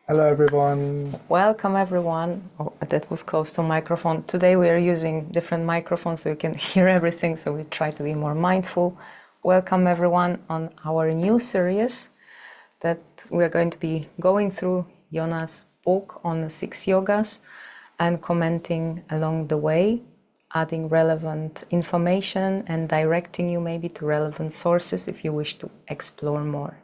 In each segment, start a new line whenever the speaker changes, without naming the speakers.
Hello everyone.
Welcome everyone. Oh, that was close to microphone. Today we are using different microphones so you can hear everything, so we try to be more mindful. Welcome everyone on our new series that we're going to be going through Jonas' book on the 6 yogas and commenting along the way, adding relevant information and directing you maybe to relevant sources if you wish to explore more.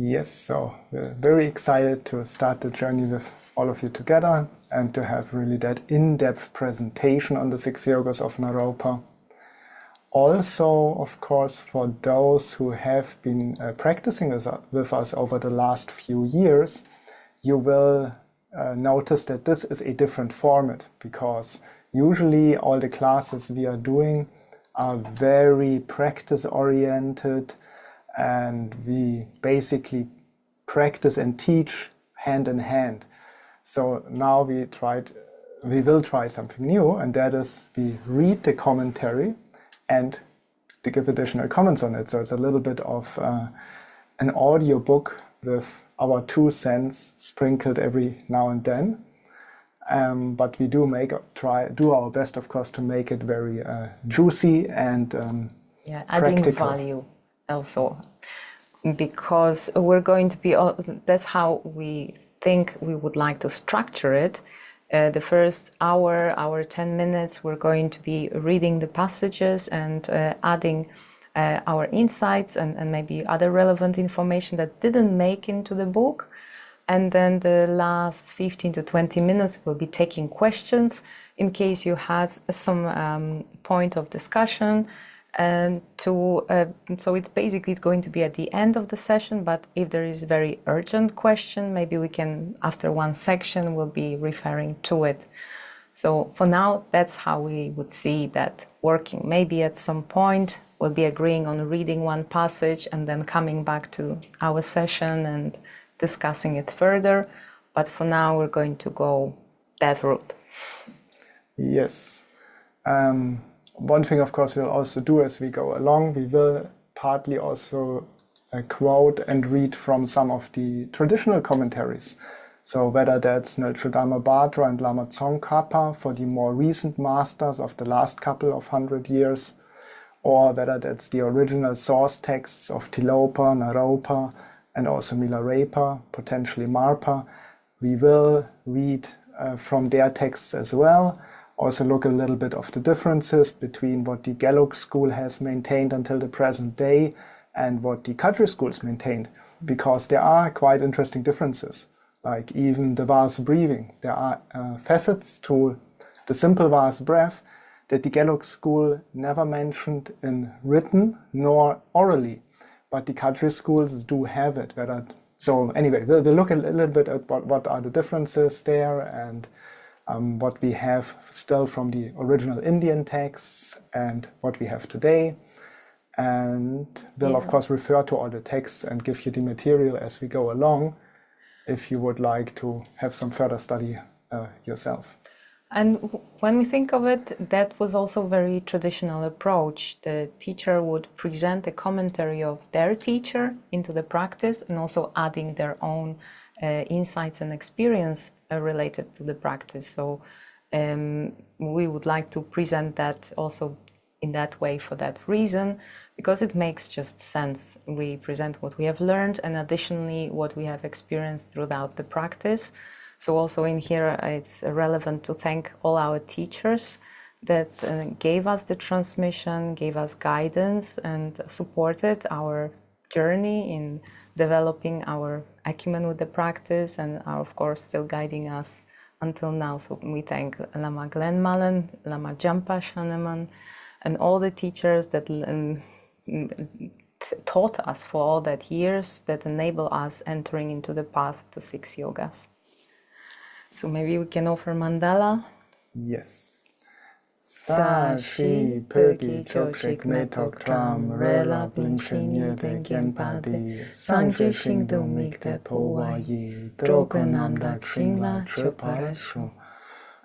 Yes, so we're very excited to start the journey with all of you together and to have really that in-depth presentation on the 6 yogas of Naropa. Also, of course, for those who have been practicing with us over the last few years, you will notice that this is a different format, because usually all the classes we are doing are very practice-oriented, and we basically practice and teach hand in hand. So now we will try something new, and that is we read the commentary and to give additional comments on it. So it's a little bit of an audio book with our 2 cents sprinkled every now and then. But we do do our best, of course, to make it very juicy and
adding
practical.
value also, because we're going to be, that's how we think we would like to structure it. The first hour, 10 minutes, we're going to be reading the passages and adding our insights and maybe other relevant information that didn't make into the book. And then the last 15 to 20 minutes we'll be taking questions in case you have some point of discussion. And so it's basically going to be at the end of the session, but if there is a very urgent question, maybe we can, after one section, we'll be referring to it. So for now, that's how we would see that working. Maybe at some point we'll be agreeing on reading one passage and then coming back to our session and discussing it further. But for now, we're going to go that route.
Yes. One thing, of course, we'll also do as we go along, we will partly also quote and read from some of the traditional commentaries. So whether that's Neltje Dhamma-Bhadra and Lama Tsongkhapa for the more recent masters of the last couple of 100 years, or whether that's the original source texts of Tilopa, Naropa, and also Milarepa, potentially Marpa, we will read from their texts as well. Also look a little bit of the differences between what the Gelug school has maintained until the present day and what the Kagyu schools maintained, because there are quite interesting differences. Like even the Vasa breathing, there are facets to the simple Vasa breath that the Gelug school never mentioned in written nor orally, but the Kagyu schools do have it. So anyway, we'll look a little bit at what are the differences there, and what we have still from the original Indian texts and what we have today. And we'll, of course, refer to all the texts and give you the material as we go along if you would like to have some further study yourself.
And when we think of it, that was also a very traditional approach. The teacher would present a commentary of their teacher into the practice and also adding their own insights and experience related to the practice. So we would like to present that also in that way for that reason, because it makes just sense. We present what we have learned and additionally what we have experienced throughout the practice. So also in here, it's relevant to thank all our teachers that gave us the transmission, gave us guidance and supported our journey in developing our acumen with the practice and are, of course, still guiding us until now. So we thank Lama Glenn Mullen, Lama Jampa Shaneman, and all the teachers that taught us for all that years that enable us entering into the path to 6 yogas. So maybe we can offer mandala.
Yes. Sa shi pergi chokshik metok tram rela blinchen yede genpadi sangje shingdu mikte powayi droganam dak shingla chuparashu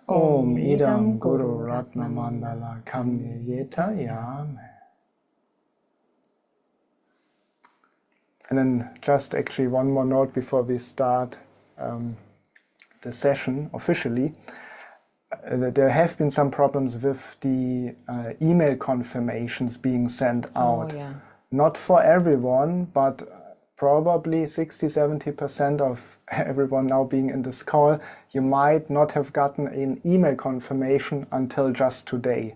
Om idam guru ratna mandala kamye yeta yame. And then just actually one more note before we start. the session officially, there have been some problems with the email confirmations being sent out.
Oh, yeah.
Not for everyone, but probably 60–70% of everyone now being in this call, you might not have gotten an email confirmation until just today.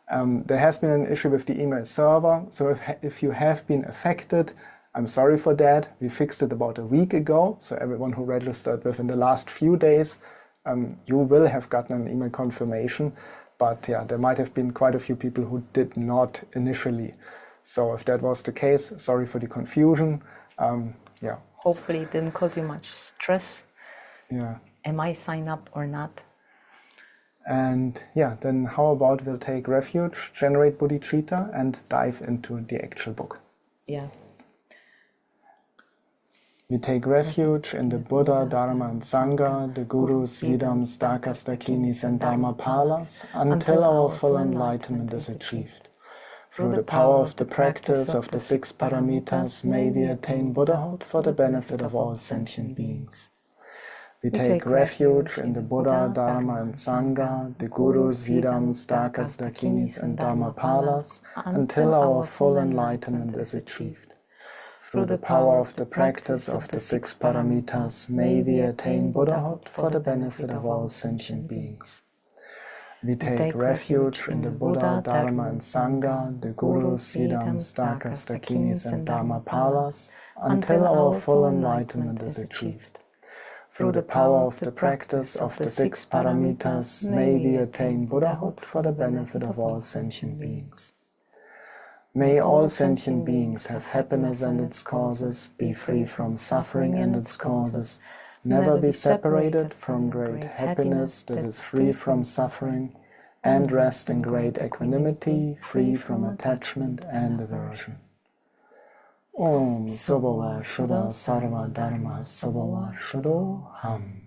There has been an issue with the email server, so if you have been affected, I'm sorry for that. We fixed it about a week ago, so everyone who registered within the last few days, you will have gotten an email confirmation, but yeah, there might have been quite a few people who did not initially. So if that was the case, sorry for the confusion. Yeah.
Hopefully it didn't cause you much stress.
Yeah.
Am I signed up or not?
And yeah, then how about we'll take refuge, generate bodhicitta, and dive into the actual book.
Yeah.
We take refuge in the Buddha, Dharma, and Sangha, the Gurus, Siddhams, Dakas, Dakinis, and Dhammapalas, until our full enlightenment is achieved. Through the power of the practice of the 6 paramitas, may we attain Buddhahood for the benefit of all sentient beings. We take refuge in the Buddha, Dharma, and Sangha, the Gurus, Siddhams, Dakas, Dakinis, and Dhammapalas, until our full enlightenment is achieved. Through the power of the practice of the 6 paramitas, may we attain Buddhahood for the benefit of all sentient beings. We take refuge in the Buddha, Dharma, and Sangha, the Gurus, Siddhams, Dakas, Dakinis, and Dhammapalas, until our full enlightenment is achieved. Through the power of the practice of the 6 paramitas, may we attain Buddhahood for the benefit of all sentient beings. May all sentient beings have happiness and its causes, be free from suffering and its causes, never be separated from great happiness that is free from suffering, and rest in great equanimity, free from attachment and aversion. Om Subhava Shuddha Sarva Dharma Subhava Shuddho Ham.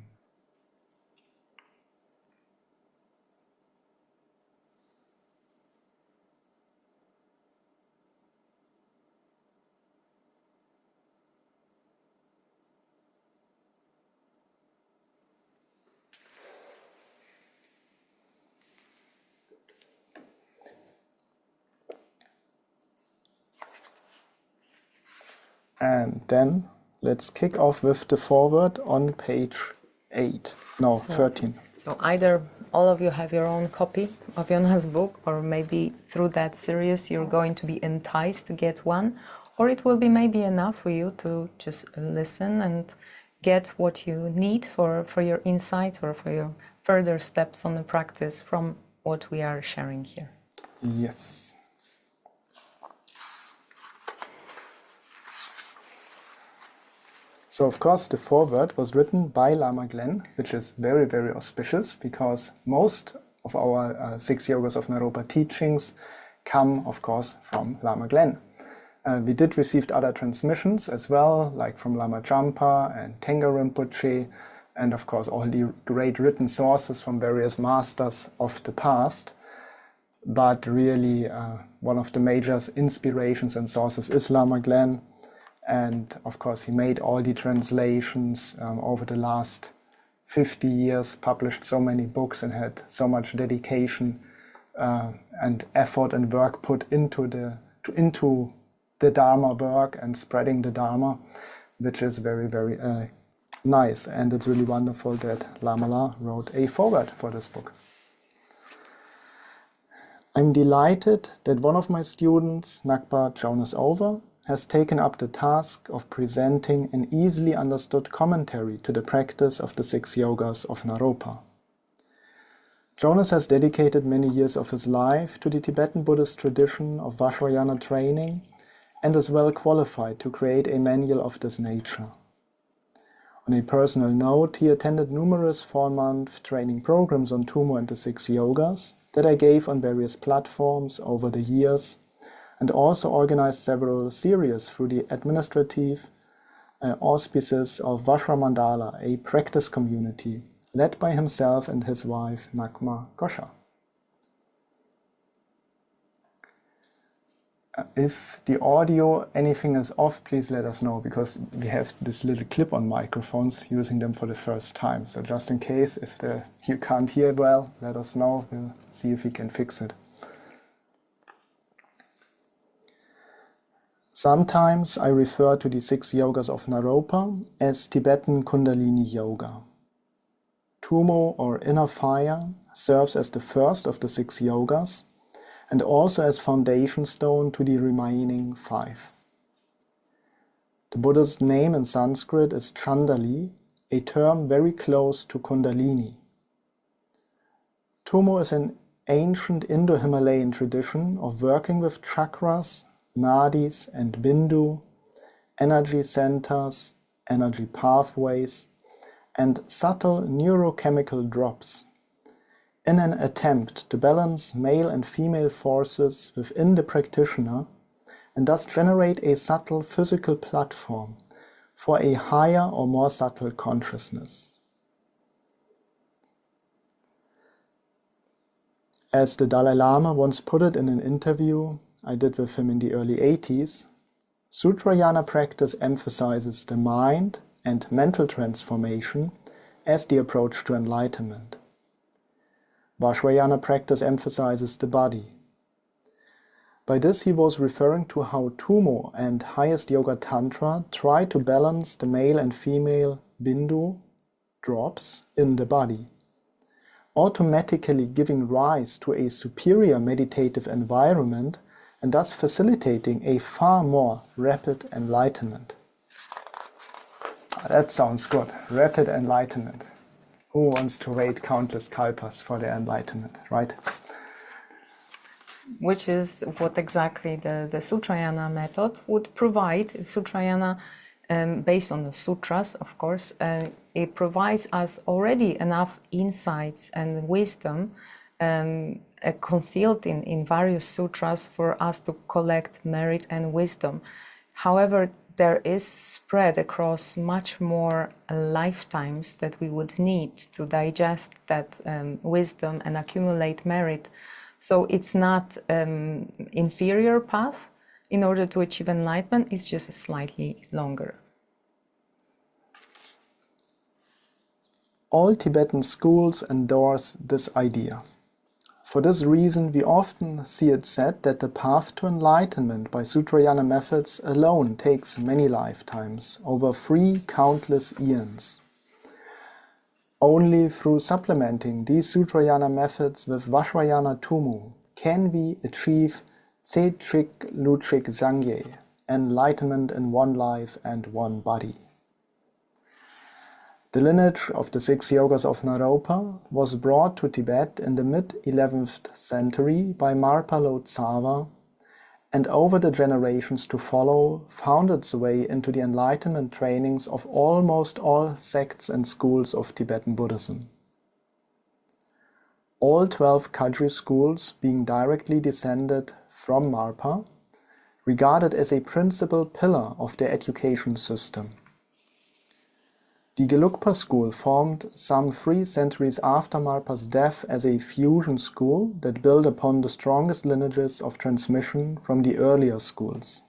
And then let's kick off with the foreword on page 13.
So either all of you have your own copy of Jonas' book, or maybe through that series you're going to be enticed to get one, or it will be maybe enough for you to just listen and get what you need for your insights or for your further steps on the practice from what we are sharing here.
Yes. So of course the foreword was written by Lama Glen, which is very, very auspicious because most of our 6 Yogas of Naropa teachings come, of course, from Lama Glen. We did receive other transmissions as well, like from Lama Jampa and Tengar Rinpoche, and of course all the great written sources from various masters of the past. But really one of the major inspirations and sources is Lama Glen. And of course, he made all the translations over the last 50 years, published so many books and had so much dedication and effort and work put into the Dharma work and spreading the Dharma, which is very, very nice. And it's really wonderful that Lamala wrote a foreword for this book. I'm delighted that one of my students, Nakpa Jonas Over, has taken up the task of presenting an easily understood commentary to the practice of the 6 Yogas of Naropa. Jonas has dedicated many years of his life to the Tibetan Buddhist tradition of Vajrayana training and is well qualified to create a manual of this nature. On a personal note, he attended numerous 4-month training programs on Tummo and the 6 Yogas that I gave on various platforms over the years, and also organized several series through the administrative auspices of Vajramandala, a practice community led by himself and his wife Nakma Gosha. If the audio, anything is off, please let us know, because we have this little clip-on microphones, using them for the first time. So just in case, if you can't hear well, let us know. We'll see if we can fix it. Sometimes I refer to the 6 yogas of Naropa as Tibetan Kundalini Yoga. Tummo, or inner fire, serves as the first of the 6 yogas, and also as foundation stone to the remaining 5. The Buddha's name in Sanskrit is Chandali, a term very close to Kundalini. Tummo is an ancient Indo-Himalayan tradition of working with chakras, nadis and bindu, energy centers, energy pathways, and subtle neurochemical drops, in an attempt to balance male and female forces within the practitioner, and thus generate a subtle physical platform for a higher or more subtle consciousness. As the Dalai Lama once put it in an interview I did with him in the early 80s, Sutrayana practice emphasizes the mind and mental transformation as the approach to enlightenment. Vajrayana practice emphasizes the body. By this he was referring to how Tummo and highest Yoga Tantra try to balance the male and female bindu drops in the body, automatically giving rise to a superior meditative environment and thus facilitating a far more rapid enlightenment. That sounds good. Rapid enlightenment. Who wants to wait countless kalpas for their enlightenment, right?
Which is what exactly the Sutrayana method would provide. Sutrayana, based on the sutras, of course, it provides us already enough insights and wisdom concealed in various sutras for us to collect merit and wisdom. However, there is spread across much more lifetimes that we would need to digest that wisdom and accumulate merit. So it's not inferior path in order to achieve enlightenment, it's just slightly longer.
All Tibetan schools endorse this idea. For this reason, we often see it said that the path to enlightenment by Sutrayana methods alone takes many lifetimes, over 3 countless eons. Only through supplementing these Sutrayana methods with Vajrayana Tummo can we achieve Tsetrik Lutrik Sangye, enlightenment in one life and one body. The lineage of the 6 yogas of Naropa was brought to Tibet in the mid-11th century by Marpa Lodsawa, and over the generations to follow found its way into the enlightenment trainings of almost all sects and schools of Tibetan Buddhism. All 12 Kagyu schools, being directly descended from Marpa, regarded as a principal pillar of their education system. The Gelugpa school formed some 3 centuries after Marpa's death as a fusion school that built upon the strongest lineages of transmission from the earlier schools.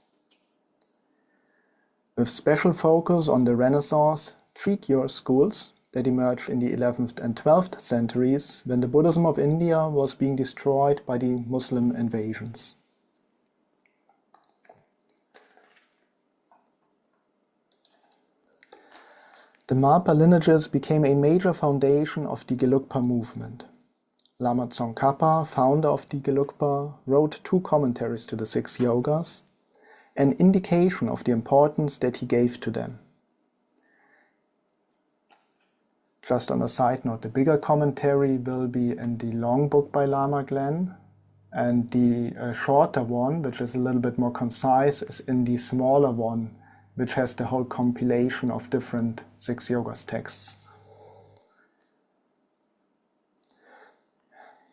With special focus on the Renaissance Trekure schools that emerged in the 11th and 12th centuries when the Buddhism of India was being destroyed by the Muslim invasions. The Marpa lineages became a major foundation of the Gelugpa movement. Lama Tsongkhapa, founder of the Gelugpa, wrote 2 commentaries to the 6 yogas, an indication of the importance that he gave to them. Just on a side note, the bigger commentary will be in the long book by Lama Glen, and the shorter one, which is a little bit more concise, is in the smaller one, which has the whole compilation of different 6 yogas texts.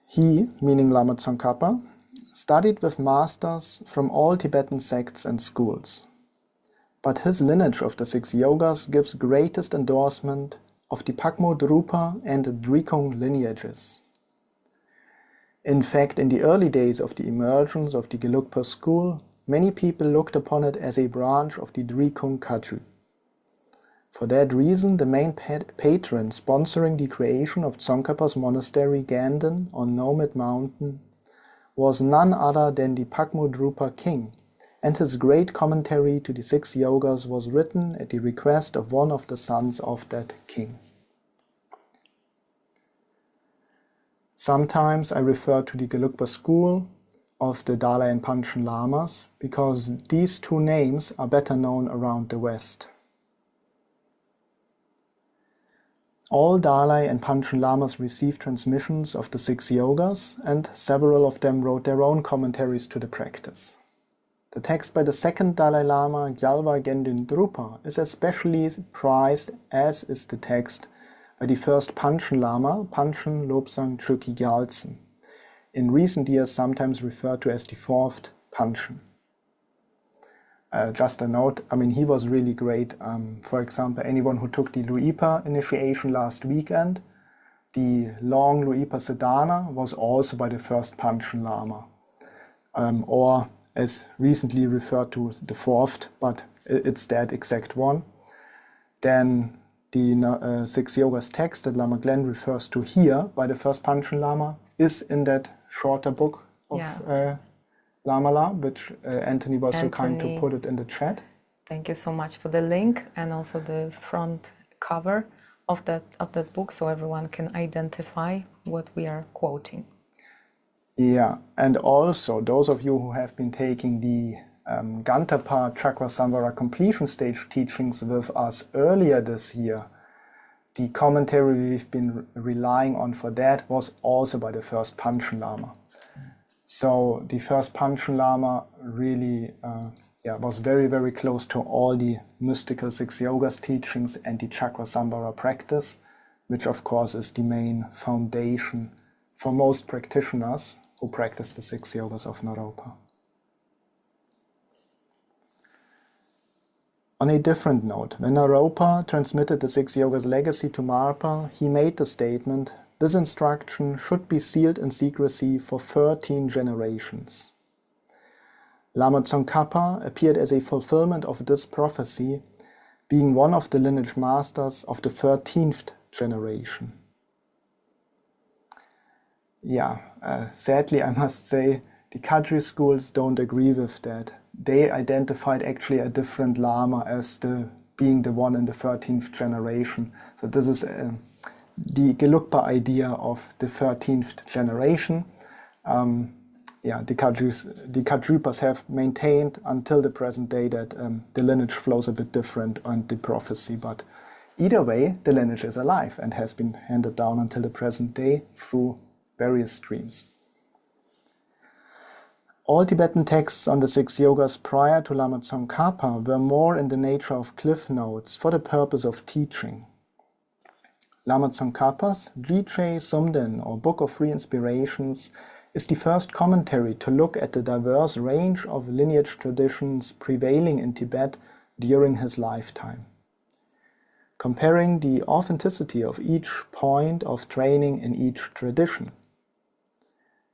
He, meaning Lama Tsongkhapa, studied with masters from all Tibetan sects and schools. But his lineage of the 6 yogas gives greatest endorsement of the Pakmo Drupa and Drikung lineages. In fact, in the early days of the emergence of the Gelugpa school, many people looked upon it as a branch of the Drikung Kagyu. For that reason, the main patron sponsoring the creation of Tsongkhapa's monastery Ganden on Nomad Mountain was none other than the Pakmudrupa king, and his great commentary to the 6 yogas was written at the request of one of the sons of that king. Sometimes I refer to the Gelugpa school of the Dalai and Panchen Lamas because these 2 names are better known around the West. All Dalai and Panchen Lamas received transmissions of the 6 yogas, and several of them wrote their own commentaries to the practice. The text by the 2nd Dalai Lama, Gyalwa Gendun Drupa, is especially prized, as is the text by the 1st Panchen Lama, Panchen Lobsang Chökyi Gyaltsen, in recent years sometimes referred to as the 4th Panchen. Just a note, I mean, he was really great. For example, anyone who took the Luipa initiation last weekend, the long Luipa Sadhana was also by the 1st Panchen Lama, or as recently referred to, the 4th, but it's that exact one. Then the 6 Yogas text that Lama Glen refers to here by the 1st Panchen Lama is in that shorter book of Lamala, which Anthony was so kind to put it in the chat.
Thank you so much for the link and also the front cover of that book, so everyone can identify what we are quoting.
Yeah, and also those of you who have been taking the Gantapa Chakra Samvara completion stage teachings with us earlier this year, the commentary we've been relying on for that was also by the 1st Panchen Lama. So the 1st Panchen Lama really was very, very close to all the mystical 6 yogas teachings and the Chakra Samvara practice, which of course is the main foundation for most practitioners who practice the 6 yogas of Naropa. On a different note, when Naropa transmitted the 6 yogas legacy to Marpa, he made the statement, "This instruction should be sealed in secrecy for 13 generations." Lama Tsongkhapa appeared as a fulfillment of this prophecy, being one of the lineage masters of the 13th generation. Sadly I must say, the Kagyu schools don't agree with that. They identified actually a different Lama as being the one in the 13th generation. So this is the Gelugpa idea of the 13th generation. The Kagyupas have maintained until the present day that the lineage flows a bit different on the prophecy, but either way, the lineage is alive and has been handed down until the present day through various streams. All Tibetan texts on the 6 yogas prior to Lama Tsongkhapa were more in the nature of cliff notes for the purpose of teaching. Lama Tsongkhapa's Dviche Sumden, or Book of Free Inspirations, is the first commentary to look at the diverse range of lineage traditions prevailing in Tibet during his lifetime, comparing the authenticity of each point of training in each tradition.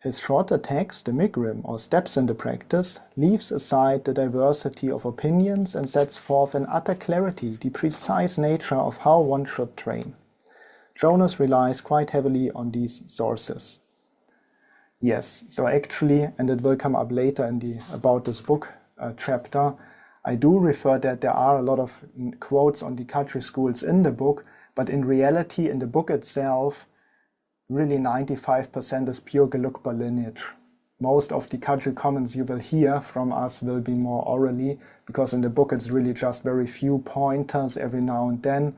His shorter text, the Migrim, or Steps in the Practice, leaves aside the diversity of opinions and sets forth in utter clarity the precise nature of how one should train. Jonas relies quite heavily on these sources. Yes, so actually, and it will come up later in the About This Book chapter, I do refer that there are a lot of quotes on the Kagyu schools in the book, but in reality, in the book itself, really 95% is pure Gelugpa lineage. Most of the Kagyu comments you will hear from us will be more orally, because in the book it's really just very few pointers every now and then.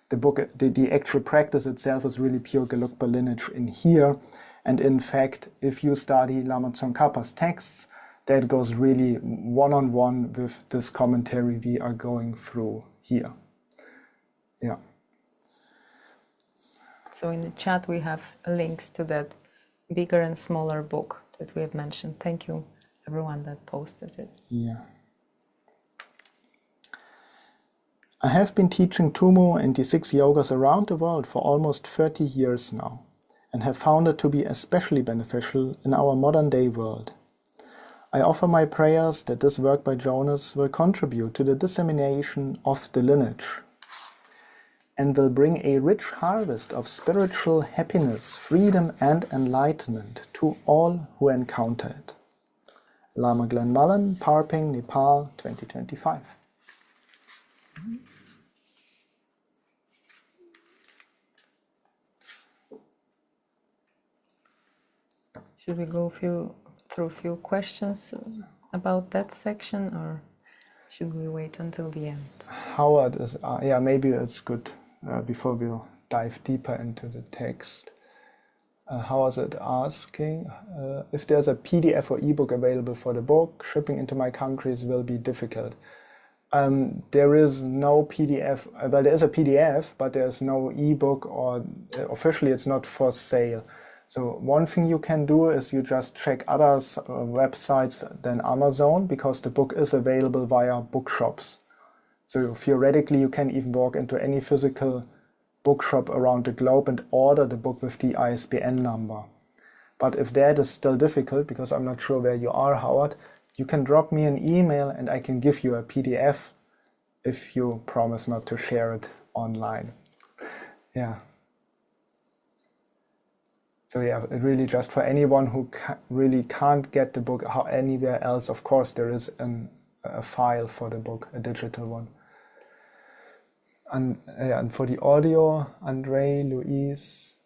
The actual practice itself is really pure Gelugpa lineage in here. And in fact, if you study Lama Tsongkhapa's texts, that goes really one-on-one with this commentary we are going through here. Yeah.
So in the chat we have links to that bigger and smaller book that we have mentioned. Thank you everyone that posted it.
Yeah. I have been teaching Tumu and the 6 yogas around the world for almost 30 years now, and have found it to be especially beneficial in our modern day world. I offer my prayers that this work by Jonas will contribute to the dissemination of the lineage and will bring a rich harvest of spiritual happiness, freedom and enlightenment to all who encounter it. Lama Glen Mullen, Parping, Nepal, 2025.
Should we go through a few questions about that section, or should we wait until the end?
Howard is, yeah, maybe it's good before we'll dive deeper into the text. How is it asking if there's a PDF or ebook available for the book? Shipping into my countries will be difficult. There is no PDF. Well, there is a PDF, but there's no ebook, or officially it's not for sale. So one thing you can do is you just check other websites than Amazon, because the book is available via bookshops. So theoretically, you can even walk into any physical bookshop around the globe and order the book with the ISBN number. But if that is still difficult, because I'm not sure where you are, Howard, you can drop me an email and I can give you a PDF if you promise not to share it online. Yeah. So yeah, really just for anyone who really can't get the book anywhere else, of course there is a file for the book, a digital one. And for the audio, Andre, Luis,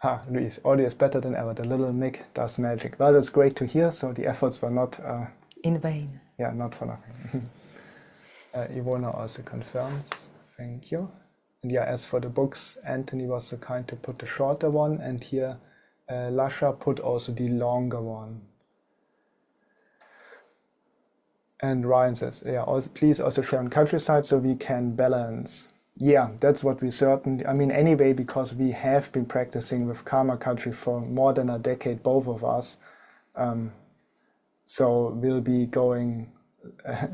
audio is better than ever. The little mic does magic. Well, that's great to hear. So the efforts were not
in vain.
Yeah, not for nothing. Ivona also confirms. Thank you. And yeah, as for the books, Anthony was so kind to put the shorter one, and here Lasha put also the longer one. And Ryan says, yeah, also, please also share on Countryside so we can balance. Yeah, that's what we certainly, I mean, anyway, because we have been practicing with Karma Country for more than a decade, both of us. So we'll be going,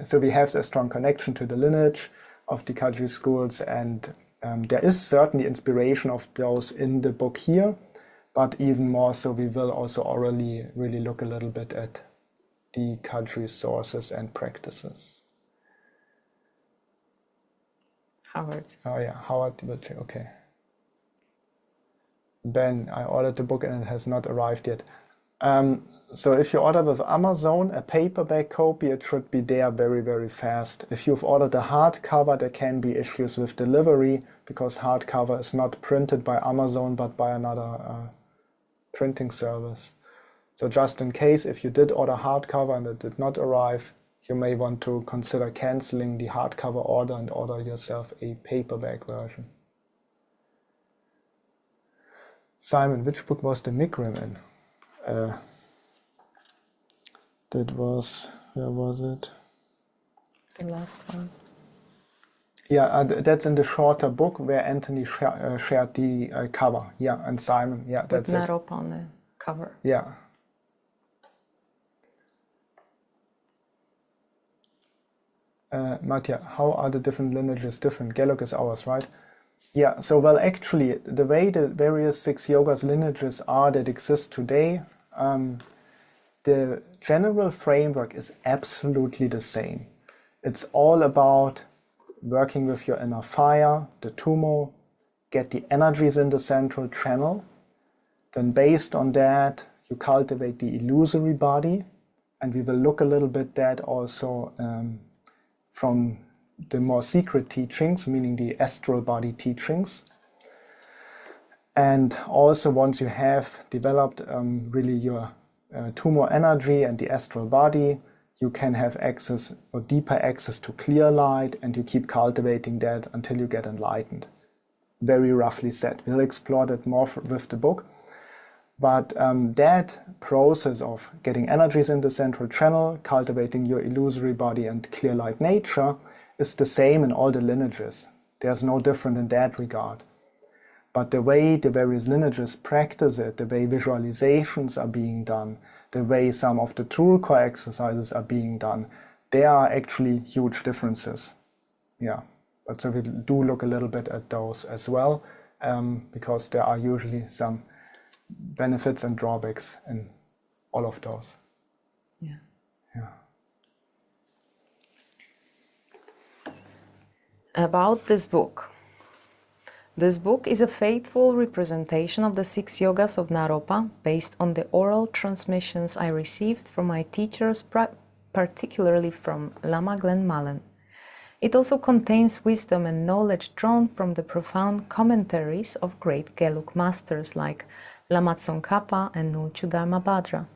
so we have a strong connection to the lineage of the country schools, and there is certainly inspiration of those in the book here, but even more so we will also orally really look a little bit at the country sources and practices.
Howard.
Oh yeah, Howard will check, okay. Ben, I ordered the book and it has not arrived yet. So if you order with Amazon a paperback copy, it should be there very, very fast. If you've ordered a hardcover, there can be issues with delivery, because hardcover is not printed by Amazon but by another printing service. So just in case, if you did order hardcover and it did not arrive, you may want to consider canceling the hardcover order and order yourself a paperback version. Simon, which book was the Mikrim in? That was, where was it?
The last one.
Yeah, that's in the shorter book where Anthony shared the cover. Yeah, and Simon, yeah, that's it.
With Narop on the cover.
Yeah. Matja, how are the different lineages different? Geluk is ours, right? Yeah, so well, actually, the way the various 6 yogas lineages are that exist today, the general framework is absolutely the same. It's all about working with your inner fire, the tumo, get the energies in the central channel. Then based on that, you cultivate the illusory body. And we will look a little bit that also from the more secret teachings, meaning the astral body teachings. And also once you have developed really your tumo energy and the astral body, you can have access or deeper access to clear light, and you keep cultivating that until you get enlightened. Very roughly said. We'll explore that more with the book. But that process of getting energies in the central channel, cultivating your illusory body and clear light nature is the same in all the lineages. There's no different in that regard. But the way the various lineages practice it, the way visualizations are being done, the way some of the Trul Core exercises are being done, there are actually huge differences. Yeah, but so we do look a little bit at those as well, because there are usually some benefits and drawbacks in all of those.
Yeah.
Yeah.
About this book. This book is a faithful representation of the 6 yogas of Naropa based on the oral transmissions I received from my teachers, particularly from Lama Glen Mallen. It also contains wisdom and knowledge drawn from the profound commentaries of great Gelug masters like Lama Tsongkhapa and Nulchu Dharmabhadra.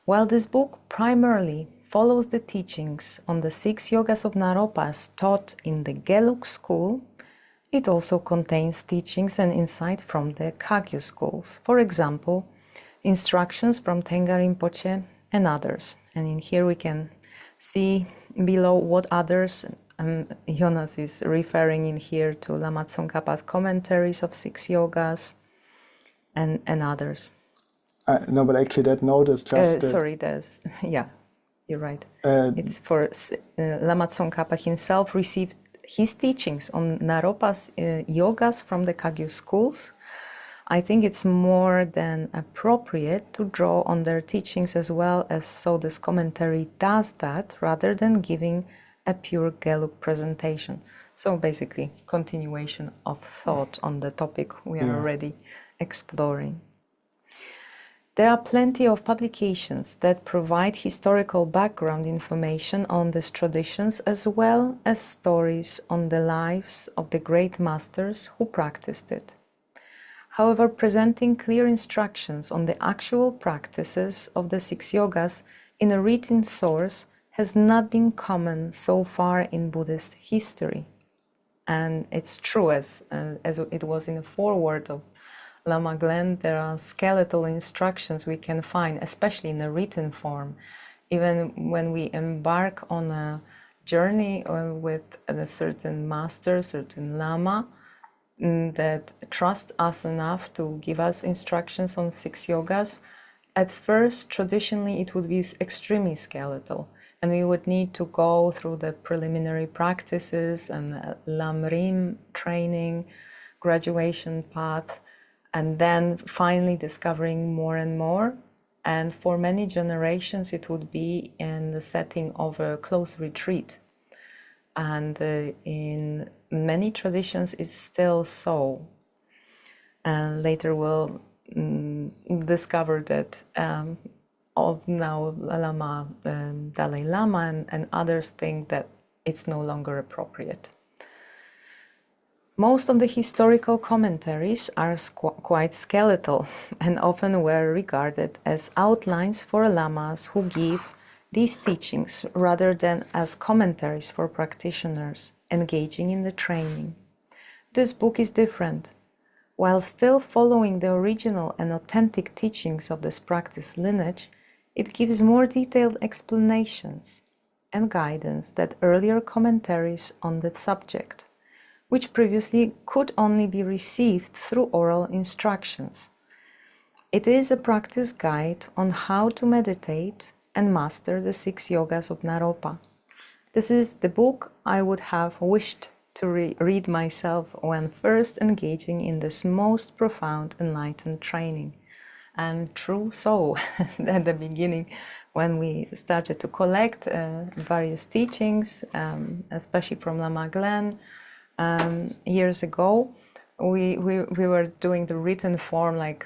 While this book primarily follows the teachings on the 6 yogas of Naropa as taught in the Gelug school, it also contains teachings and insight from the Kagyu schools, for example, instructions from Tengar Rinpoche and others. And in here we can see below what others, Jonas is referring in here to Lama Tsongkhapa's commentaries of 6 yogas and others.
No, but actually that note is just...
Sorry, yeah, you're right. It's for Lama Tsongkhapa himself received his teachings on Naropa's yogas from the Kagyu schools. I think it's more than appropriate to draw on their teachings as well, as so this commentary does that rather than giving a pure Gelug presentation. So basically, continuation of thought on the topic we are already exploring. There are plenty of publications that provide historical background information on these traditions as well as stories on the lives of the great masters who practiced it. However, presenting clear instructions on the actual practices of the 6 yogas in a written source has not been common so far in Buddhist history. And it's true, as it was in the foreword of Lama Glen, there are skeletal instructions we can find, especially in a written form. Even when we embark on a journey with a certain master, certain Lama, that trust us enough to give us instructions on 6 yogas, at first, traditionally, it would be extremely skeletal. And we would need to go through the preliminary practices and Lamrim training, graduation path, and then finally discovering more and more. And for many generations, it would be in the setting of a close retreat. And in many traditions, it's still so. And later we'll discover that of now Lama, Dalai Lama and others think that it's no longer appropriate. Most of the historical commentaries are quite skeletal and often were regarded as outlines for lamas who give these teachings rather than as commentaries for practitioners engaging in the training. This book is different. While still following the original and authentic teachings of this practice lineage, it gives more detailed explanations and guidance than earlier commentaries on the subject, which previously could only be received through oral instructions. It is a practice guide on how to meditate and master the 6 yogas of Naropa. This is the book I would have wished to read myself when first engaging in this most profound enlightened training. And true so, at the beginning, when we started to collect various teachings, especially from Lama Glen, years ago, we were doing the written form, like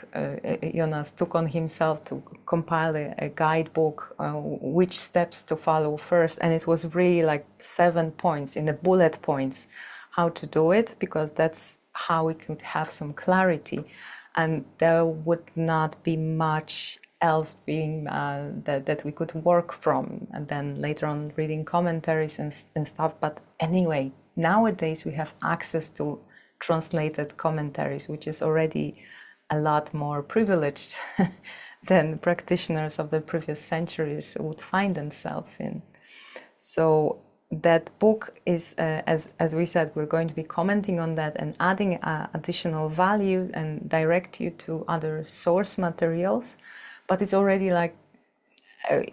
Jonas took on himself to compile a guidebook, which steps to follow first. And it was really like 7 points in the bullet points, how to do it, because that's how we could have some clarity. And there would not be much else being that we could work from. And then later on reading commentaries and stuff. But anyway, nowadays we have access to translated commentaries, which is already a lot more privileged than practitioners of the previous centuries would find themselves in. So that book is, as we said, we're going to be commenting on that and adding additional value and direct you to other source materials. But it's already like,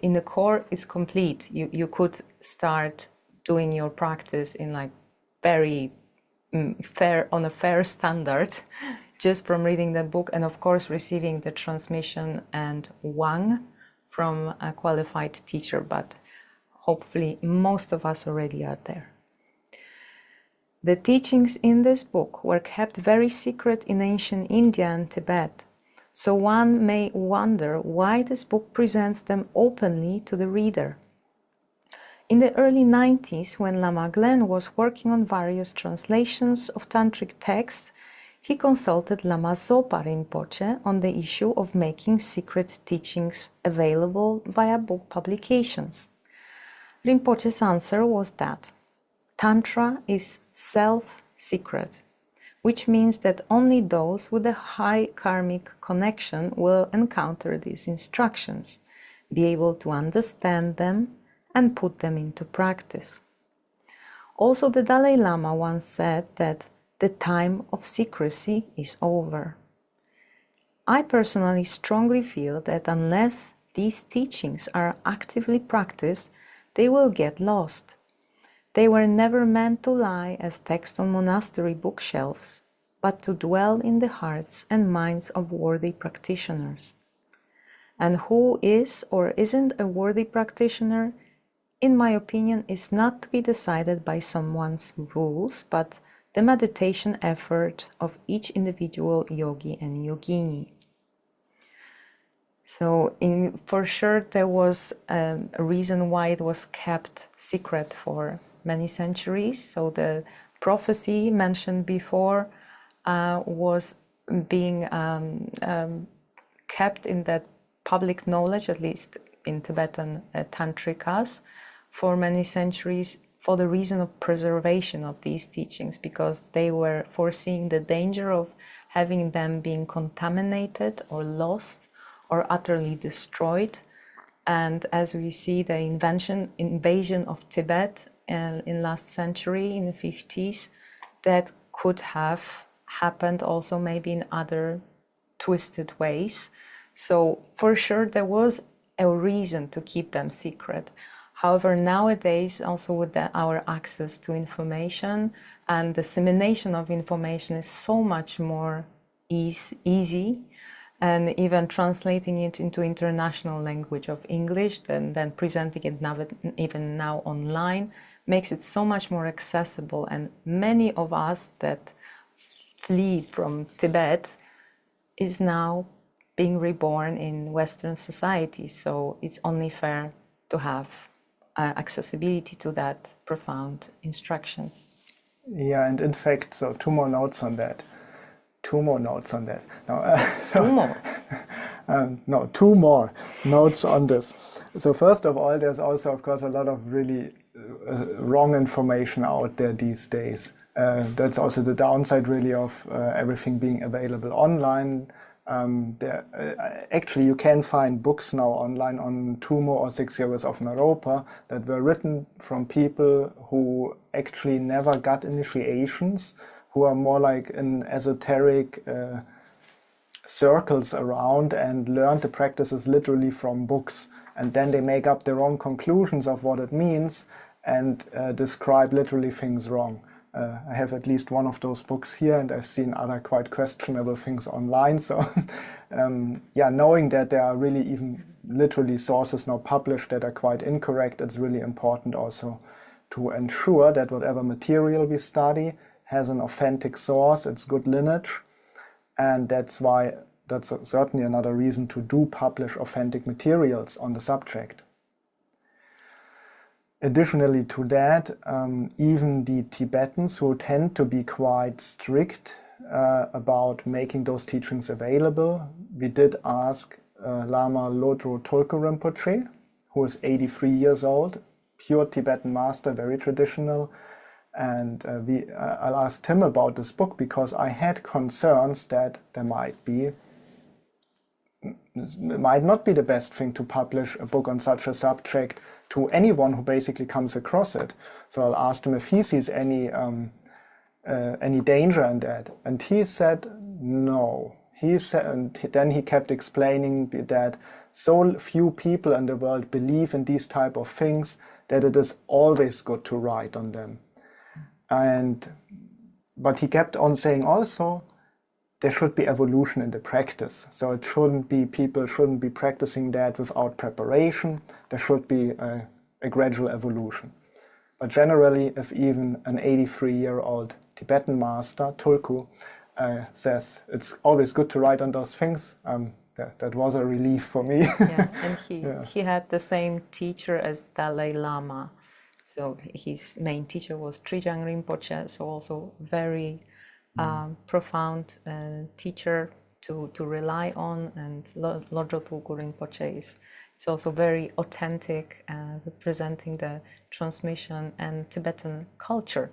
in the core, it's complete. You could start doing your practice in like very fair, on a fair standard, just from reading that book, and of course receiving the transmission and Wang from a qualified teacher, but hopefully most of us already are there. The teachings in this book were kept very secret in ancient India and Tibet, so one may wonder why this book presents them openly to the reader. In the early 90s, when Lama Glen was working on various translations of tantric texts, he consulted Lama Zopa Rinpoche on the issue of making secret teachings available via book publications. Rinpoche's answer was that Tantra is self-secret, which means that only those with a high karmic connection will encounter these instructions, be able to understand them, and put them into practice. Also, the Dalai Lama once said that the time of secrecy is over. I personally strongly feel that unless these teachings are actively practiced, they will get lost. They were never meant to lie as text on monastery bookshelves, but to dwell in the hearts and minds of worthy practitioners. And who is or isn't a worthy practitioner, in my opinion, is not to be decided by someone's rules, but the meditation effort of each individual yogi and yogini. So for sure there was a reason why it was kept secret for many centuries. So the prophecy mentioned before was being kept in that public knowledge, at least in Tibetan tantrikas, for many centuries, for the reason of preservation of these teachings, because they were foreseeing the danger of having them being contaminated or lost or utterly destroyed. And as we see the invasion of Tibet in last century, in the 50s, that could have happened also maybe in other twisted ways. So for sure there was a reason to keep them secret. However, nowadays, also with our access to information and dissemination of information is so much more easy, and even translating it into international language of English, then presenting it even now online, makes it so much more accessible. And many of us that flee from Tibet is now being reborn in Western society. So it's only fair to have accessibility to that profound instruction.
Yeah, and in fact, so two more notes on that. Two more notes on this. So first of all, there's also, of course, a lot of really wrong information out there these days. That's also the downside, really, of everything being available online. Actually, you can find books now online on Tummo or 6 Years of Naropa that were written from people who actually never got initiations, who are more like in esoteric circles around and learned the practices literally from books. And then they make up their own conclusions of what it means and describe literally things wrong. I have at least one of those books here, and I've seen other quite questionable things online. So yeah, knowing that there are really even literally sources now published that are quite incorrect, it's really important also to ensure that whatever material we study has an authentic source, it's good lineage, and that's certainly another reason to do publish authentic materials on the subject. Additionally to that, even the Tibetans, who tend to be quite strict about making those teachings available, we did ask Lama Lodro Tulku Rinpoche, who is 83 years old, pure Tibetan master, very traditional, and I asked him about this book because I had concerns that there might not be the best thing to publish a book on such a subject to anyone who basically comes across it. So I'll ask him if he sees any danger in that, and he said no. He said, and then he kept explaining that so few people in the world believe in these type of things that it is always good to write on them. But he kept on saying also, there should be evolution in the practice. So it shouldn't be, people shouldn't be practicing that without preparation. There should be a gradual evolution. But generally, if even an 83-year-old Tibetan master, Tulku, says it's always good to write on those things, that was a relief for me.
Yeah, and he had the same teacher as Dalai Lama. So his main teacher was Trijang Rinpoche, so also very profound teacher to rely on. And Lodro Tulku Rinpoche is also very authentic, representing the transmission and Tibetan culture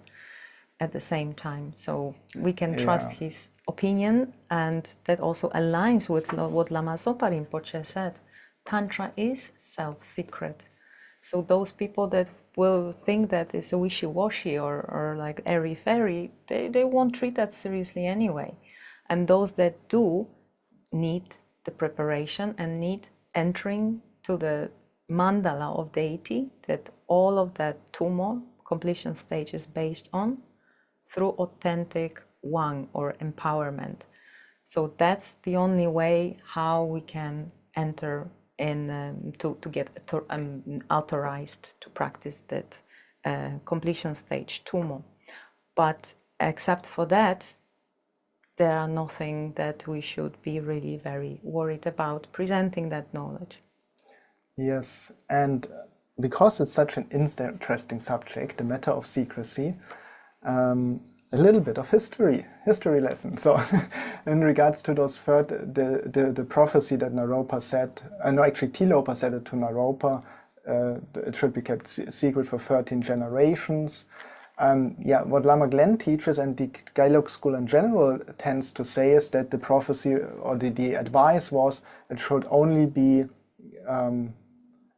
at the same time. So we can trust his opinion, and that also aligns with what Lama Zopa Rinpoche said. Tantra is self-secret. So those people that will think that it's a wishy-washy or like airy-fairy, they won't treat that seriously anyway. And those that do need the preparation and need entering to the mandala of deity that all of that tummo completion stage is based on, through authentic Wang or empowerment. So that's the only way how we can enter in to get authorized to practice that completion stage tummo. But except for that, there are nothing that we should be really very worried about presenting that knowledge.
Yes, and because it's such an interesting subject, the matter of secrecy, a little bit of history lesson. So in regards to those the prophecy that Naropa said, no, actually Tilopa said it to Naropa, it should be kept secret for 13 generations. What Lama Glen teaches, and the Gailok school in general tends to say, is that the prophecy or the advice was it should only be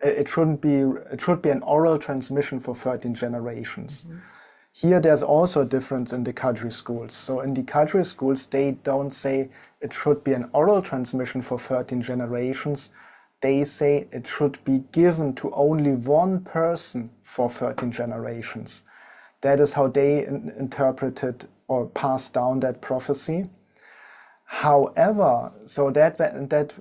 it should be an oral transmission for 13 generations. Mm-hmm. Here there's also a difference in the Kadri schools. So in the Kadri schools, they don't say it should be an oral transmission for 13 generations. They say it should be given to only one person for 13 generations. That is how they interpreted or passed down that prophecy. However, so that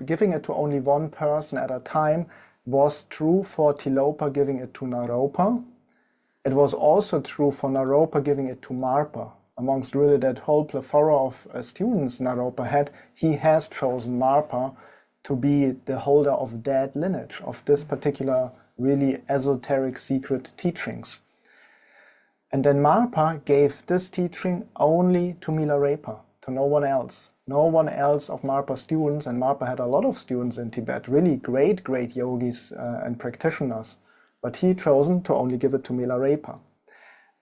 giving it to only one person at a time was true for Tilopa giving it to Naropa. It was also true for Naropa giving it to Marpa. Amongst really that whole plethora of students Naropa had, he has chosen Marpa to be the holder of that lineage, of this particular really esoteric secret teachings. And then Marpa gave this teaching only to Milarepa, to no one else. No one else of Marpa's students, and Marpa had a lot of students in Tibet, really great yogis and practitioners. But he chosen to only give it to Milarepa.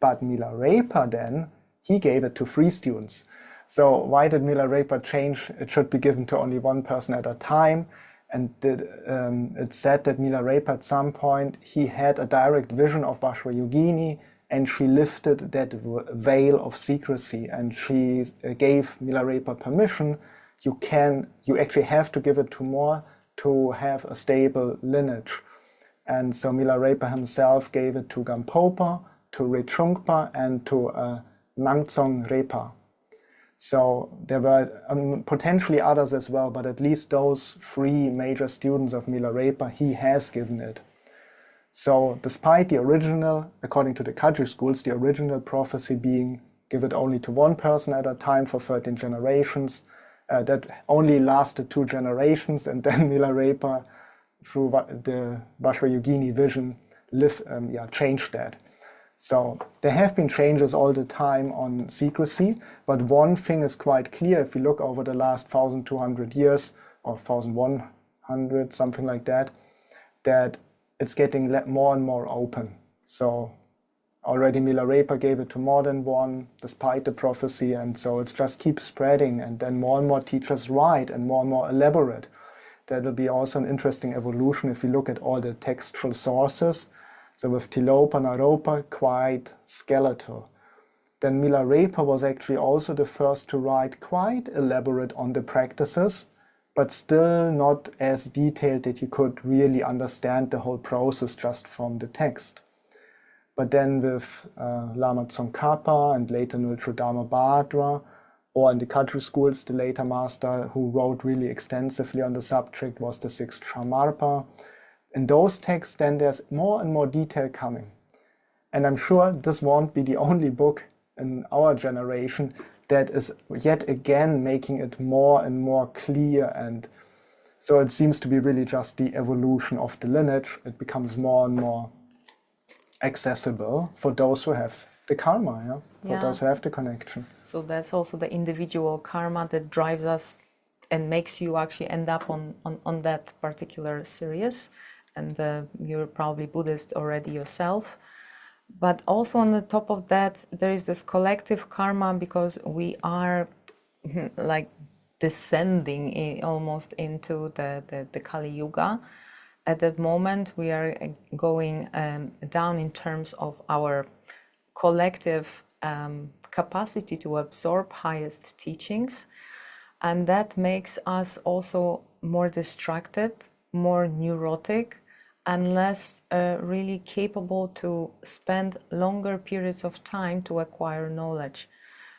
But Milarepa then, he gave it to 3 students. So why did Milarepa change? It should be given to only one person at a time. And it's said that Milarepa at some point, he had a direct vision of Vajrayogini, and she lifted that veil of secrecy, and she gave Milarepa permission. You actually have to give it to more to have a stable lineage. And so Milarepa himself gave it to Gampopa, to Rechungpa, and to Nangtsong Repa. So there were potentially others as well, but at least those 3 major students of Milarepa, he has given it. So despite the original, according to the Kadri schools, the original prophecy being give it only to one person at a time for 13 generations, that only lasted 2 generations, and then Milarepa, through the Vajrayogini vision, changed that. So there have been changes all the time on secrecy, but one thing is quite clear if you look over the last 1,200 years, or 1,100, something like that, that it's getting more and more open. So already Milarepa gave it to more than one, despite the prophecy, and so it just keeps spreading, and then more and more teachers write and more elaborate. That will be also an interesting evolution if you look at all the textual sources. So with Tilopa, Naropa, quite skeletal. Then Milarepa was actually also the first to write quite elaborate on the practices, but still not as detailed that you could really understand the whole process just from the text. But then with Lama Tsongkhapa and later Nultrudama Bhadra, Or in the cultural schools, the later master who wrote really extensively on the subject was the sixth Shamarpa. In those texts, then there's more and more detail coming. And I'm sure this won't be the only book in our generation that is yet again making it more and more clear. And so it seems to be really just the evolution of the lineage. It becomes more and more accessible for those who have the karma, for those who have the connection.
So that's also the individual karma that drives us and makes you actually end up on that particular series. And you're probably Buddhist already yourself. But also on the top of that, there is this collective karma because we are like descending almost into the Kali Yuga. At that moment, we are going down in terms of our collective capacity to absorb highest teachings. And that makes us also more distracted, more neurotic, and less really capable to spend longer periods of time to acquire knowledge.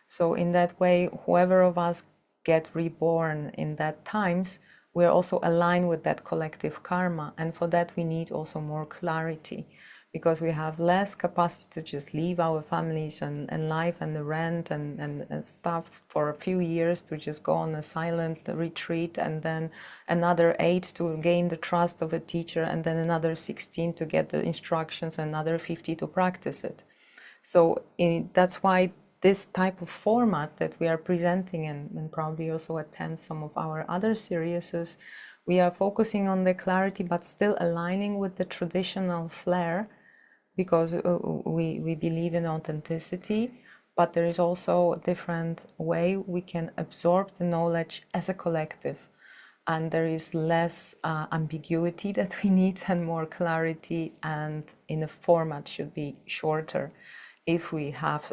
So in that way, whoever of us get reborn in that times, we're also aligned with that collective karma. And for that, we need also more clarity because we have less capacity to just leave our families and life and the rent and stuff for a few years to just go on a silent retreat, and then another 8 to gain the trust of a teacher, and then another 16 to get the instructions, another 50 to practice it. So that's why this type of format that we are presenting, and probably also attend some of our other series, we are focusing on the clarity but still aligning with the traditional flair, because we believe in authenticity, but there is also a different way we can absorb the knowledge as a collective. And there is less ambiguity that we need and more clarity, and in the format should be shorter if we have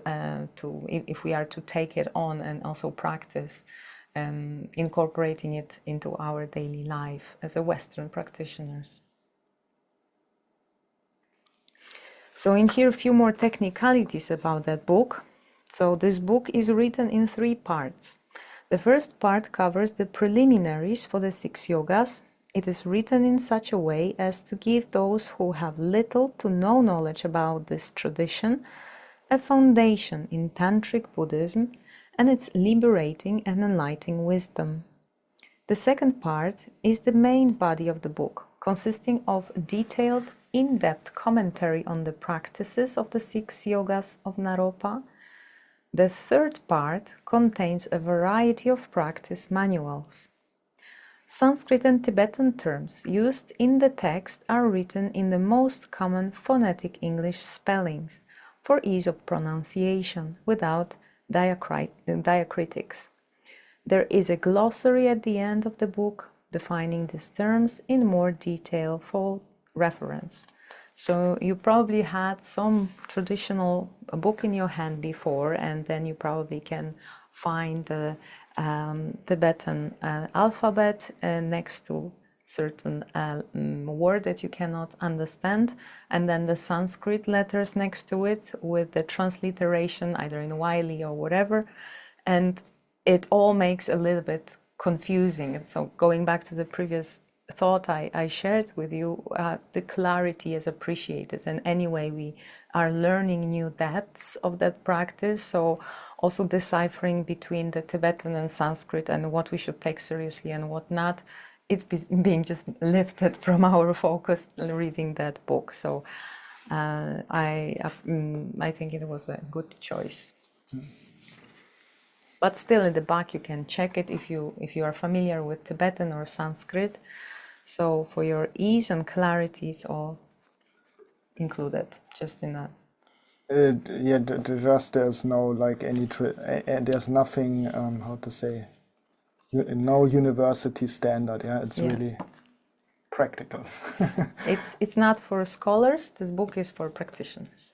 if we are to take it on and also practice incorporating it into our daily life as a Western practitioners. So in here, a few more technicalities about that book. So this book is written in 3 parts. The first part covers the preliminaries for the 6 yogas. It is written in such a way as to give those who have little to no knowledge about this tradition a foundation in Tantric Buddhism and its liberating and enlightening wisdom. The second part is the main body of the book, consisting of detailed, in-depth commentary on the practices of the 6 yogas of Naropa. The third part contains a variety of practice manuals. Sanskrit and Tibetan terms used in the text are written in the most common phonetic English spellings for ease of pronunciation without diacritics. There is a glossary at the end of the book defining these terms in more detail for reference. So you probably had some traditional book in your hand before, and then you probably can find the Tibetan alphabet next to certain word that you cannot understand, and then the Sanskrit letters next to it with the transliteration either in Wiley or whatever, and it all makes a little bit confusing. And so going back to the previous thought I shared with you, the clarity is appreciated, and anyway we are learning new depths of that practice, so also deciphering between the Tibetan and Sanskrit and what we should take seriously and what not, it's being just lifted from our focus reading that book. So I think it was a good choice. But still, in the back you can check it if you are familiar with Tibetan or Sanskrit. So for your ease and clarity, it's all included, just in a...
There's no like there's nothing, how to say, no university standard. It's really practical.
It's not for scholars. This book is for practitioners.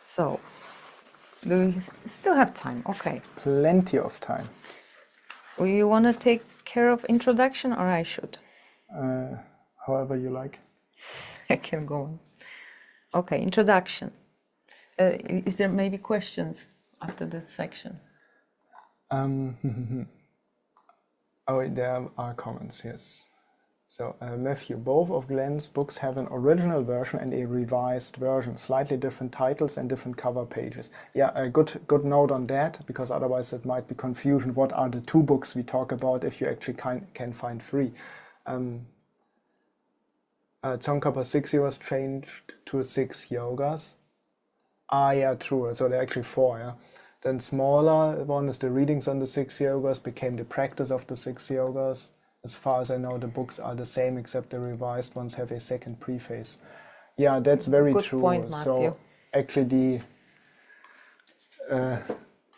So, do we still have time? Okay.
Plenty of time.
You want to take care of introduction, or I should?
However you like.
I can go on. Okay, introduction. Is there maybe questions after that section?
Oh, there are comments, yes. So, Matthew, both of Glenn's books have an original version and a revised version, slightly different titles and different cover pages. Yeah, a good note on that, because otherwise it might be confusion. What are the two books we talk about if you actually can find three? Tsongkhapa 6 was changed to 6 yogas. Ah, yeah, true. So there are actually 4, yeah. Then smaller one is the readings on the 6 yogas, became the practice of the 6 yogas. As far as I know, the books are the same, except the revised ones have a second preface. Yeah, that's very
Good
true.
point, Matthew.
So actually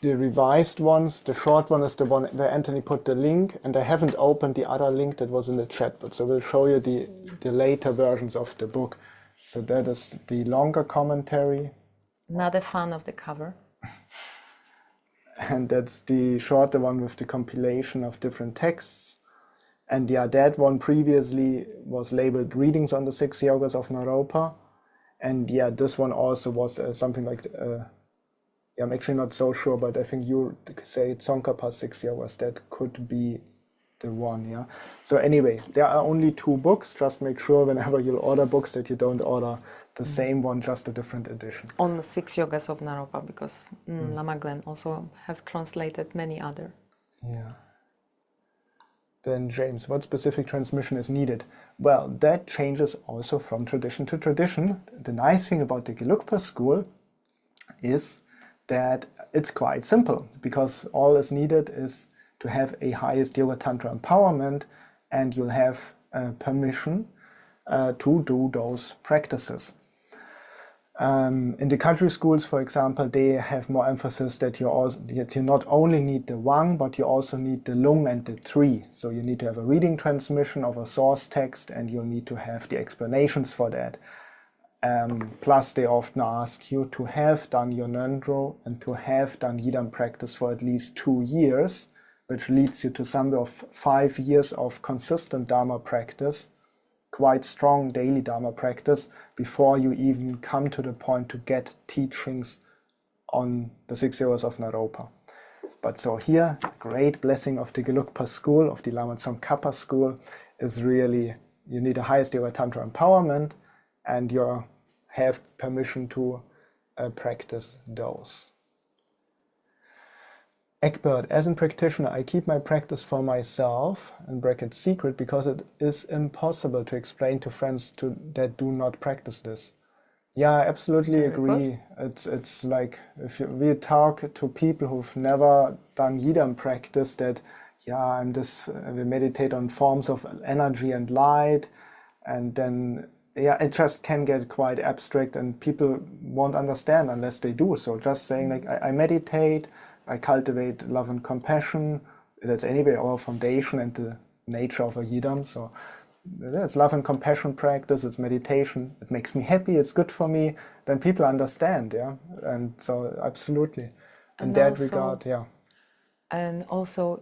the revised ones, the short one is the one where Anthony put the link, and I haven't opened the other link that was in the chat, but so we'll show you the later versions of the book. So that is the longer commentary.
Not a fan of the cover.
And that's the shorter one with the compilation of different texts. And yeah, that one previously was labeled Readings on the 6 Yogas of Naropa. And yeah, this one also was something like, yeah, I'm actually not so sure, but I think you say Tsongkhapa 6 Yogas, that could be the one, yeah. So anyway, there are only 2 books. Just make sure whenever you'll order books that you don't order the same one, just a different edition.
On the 6 Yogas of Naropa, because Lama Glen also have translated many other.
Yeah. Then James, what specific transmission is needed? Well, that changes also from tradition to tradition. The nice thing about the Gelugpa school is that it's quite simple, because all is needed is to have a highest Yoga Tantra empowerment, and you'll have permission to do those practices. In the country schools, for example, they have more emphasis that you not only need the Wang, but you also need the Lung and the Tri. So you need to have a reading transmission of a source text, and you'll need to have the explanations for that. Plus, they often ask you to have done your Nöndro and to have done Yidam practice for at least 2 years, which leads you to somewhere of 5 years of consistent Dharma practice, quite strong daily Dharma practice, before you even come to the point to get teachings on the 6 Yogas of Naropa. But so here, the great blessing of the Gelugpa school, of the Lama Tsongkhapa school, is really, you need the highest Yoga Tantra empowerment, and you have permission to practice those. Egbert, as a practitioner, I keep my practice for myself, in brackets secret, because it is impossible to explain to friends that do not practice this. Yeah, I absolutely agree. It's like, if we talk to people who've never done Yidam practice, that, yeah, we meditate on forms of energy and light, and then, yeah, it just can get quite abstract, and people won't understand unless they do. So just saying, like, I meditate, I cultivate love and compassion. That's anyway our foundation and the nature of a Yidam. So it's love and compassion practice, it's meditation, it makes me happy, it's good for me, then people understand, yeah. And so absolutely, in that regard, yeah.
And also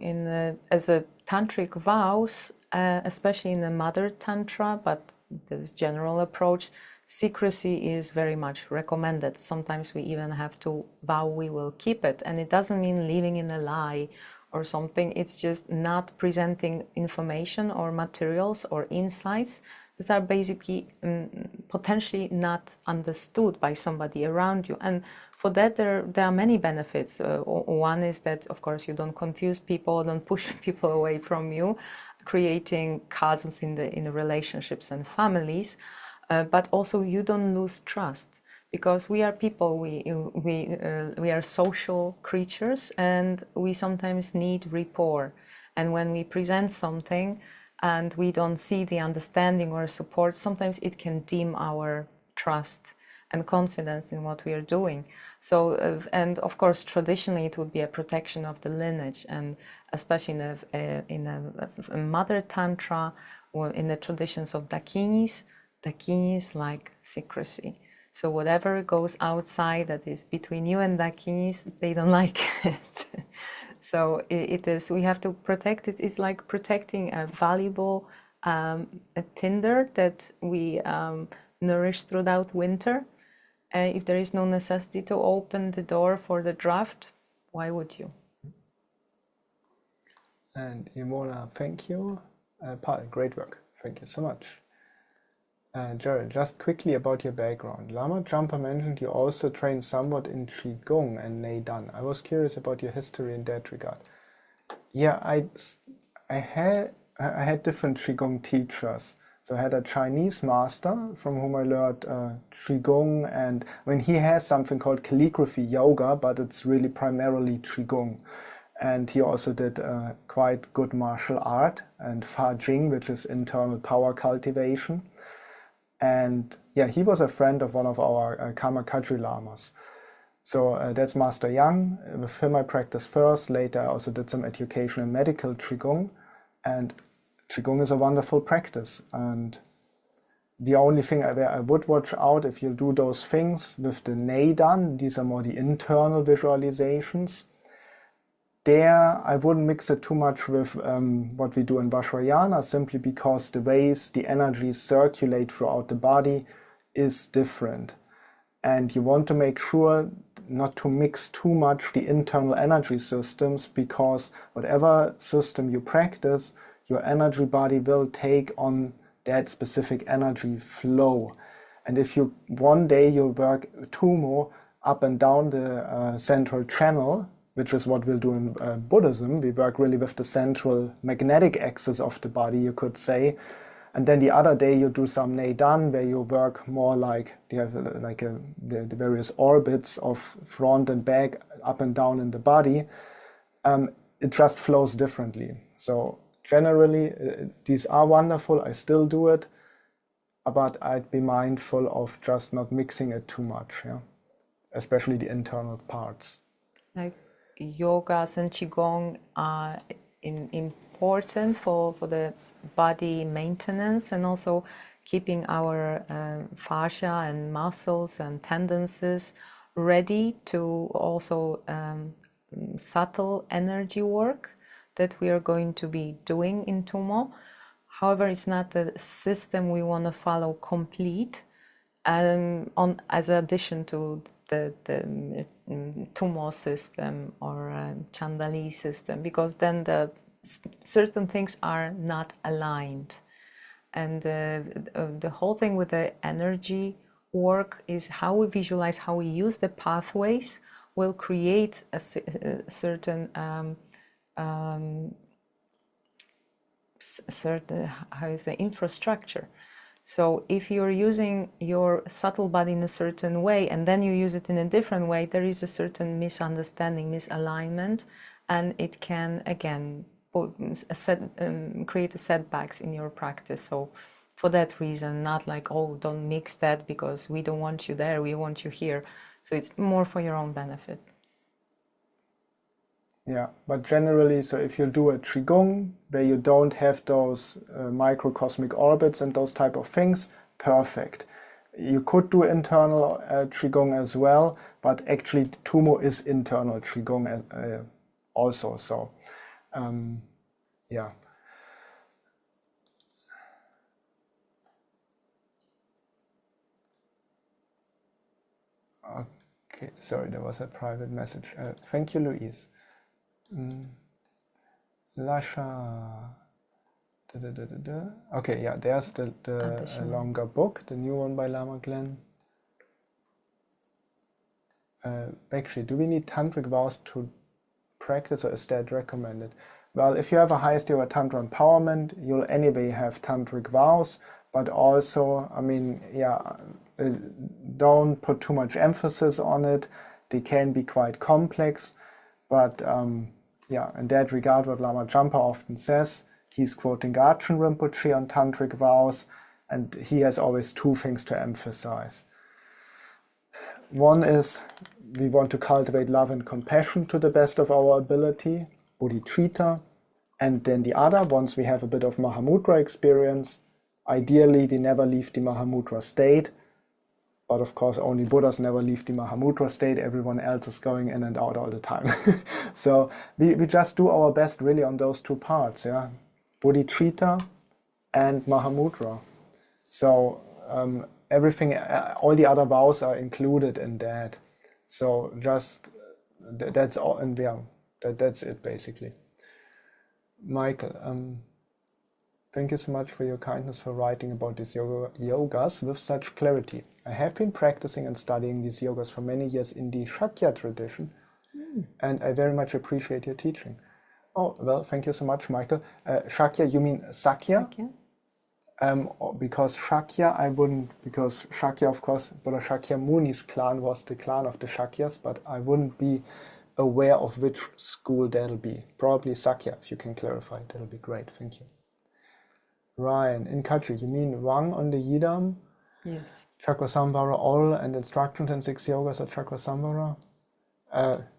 as a tantric vows, especially in the mother tantra, but this general approach, secrecy is very much recommended. Sometimes we even have to vow we will keep it, and it doesn't mean living in a lie or something. It's just not presenting information or materials or insights that are basically potentially not understood by somebody around you. And for that, there are many benefits. One is that, of course, you don't confuse people, don't push people away from you, creating chasms in the relationships and families. But also you don't lose trust, because we are people, we are social creatures, and we sometimes need rapport. And when we present something and we don't see the understanding or support, sometimes it can dim our trust and confidence in what we are doing. So, and of course, traditionally it would be a protection of the lineage, and especially in a mother tantra, or in the traditions of Dakinis. Dakinis like secrecy. So whatever goes outside that is between you and Dakinis, they don't like it. So it is, we have to protect it. It's like protecting a valuable a tinder that we nourish throughout winter. If there is no necessity to open the door for the draft, why would you?
And Imola, thank you. Paul, great work. Thank you so much. Gerald, just quickly about your background. Lama Jumper mentioned you also trained somewhat in Qigong and Nei Dan. I was curious about your history in that regard. Yeah, I had different Qigong teachers. So I had a Chinese master from whom I learned Qigong, and I mean, he has something called calligraphy yoga, but it's really primarily Qigong. And he also did quite good martial art and Fa Jing, which is internal power cultivation. And yeah, he was a friend of one of our Karma Kadri Lamas. So that's Master Yang. With him I practiced first. Later I also did some education in medical Qigong. And Qigong is a wonderful practice. And the only thing I would watch out if you do those things with the Nei Dan, these are more the internal visualizations. There, I wouldn't mix it too much with what we do in Vajrayana, simply because the ways the energies circulate throughout the body is different. And you want to make sure not to mix too much the internal energy systems, because whatever system you practice, your energy body will take on that specific energy flow. And if you one day you work Tummo up and down the central channel, which is what we'll do in Buddhism. We work really with the central magnetic axis of the body, you could say. And then the other day you do some Nei Dan, where you work more like you have the various orbits of front and back, up and down in the body. It just flows differently. So generally, these are wonderful. I still do it, but I'd be mindful of just not mixing it too much, yeah? Especially the internal parts.
Like yogas and qigong are important for the body maintenance, and also keeping our fascia and muscles and tendons ready to also subtle energy work that we are going to be doing in Tummo. However, it's not the system we want to follow complete as an addition to the Tummo system or Chandali system, because then certain things are not aligned. And the whole thing with the energy work is how we visualize, how we use the pathways will create a certain how you say, infrastructure. So if you're using your subtle body in a certain way and then you use it in a different way, there is a certain misunderstanding, misalignment, and it can again create setbacks in your practice. So for that reason, not like, oh, don't mix that because we don't want you there, we want you here. So it's more for your own benefit.
Yeah, but generally, so if you do a Qigong where you don't have those microcosmic orbits and those type of things, perfect. You could do internal Qigong as well, but actually Tummo is internal Qigong also. So, yeah. Okay, sorry, there was a private message. Thank you, Louise. Lasha. Okay, yeah, there's the longer book, the new one by Lama Glen. Bakshi, do we need tantric vows to practice, or is that recommended? Well, if you have a highest yoga tantra empowerment, you'll anyway have tantric vows, but also, I mean, yeah, don't put too much emphasis on it. They can be quite complex, but yeah, in that regard, what Lama Jampa often says, he's quoting Garchen Rinpoche on tantric vows, and he has always two things to emphasize. One is we want to cultivate love and compassion to the best of our ability, bodhicitta, and then the other, once we have a bit of Mahamudra experience, ideally we never leave the Mahamudra state, but of course only Buddhas never leave the Mahamudra state, everyone else is going in and out all the time. So we just do our best really on those two parts, yeah, bodhicitta and Mahamudra. So everything, all the other vows are included in that. So just that's all, and yeah, that's it basically. Michael, thank you so much for your kindness for writing about these yogas with such clarity. I have been practicing and studying these yogas for many years in the Shakya tradition, and I very much appreciate your teaching. Oh, well, thank you so much, Michael. Shakya, you mean Sakya?
Sakya?
Because Shakya, I wouldn't, because Shakya, of course, Buddha Shakyamuni's clan was the clan of the Shakyas, but I wouldn't be aware of which school that'll be. Probably Sakya, if you can clarify, that'll be great. Thank you. Ryan, in Khatri, you mean Wang on the Yidam?
Yes.
Chakrasamvara all and instructions in 6 yogas are Chakrasamvara?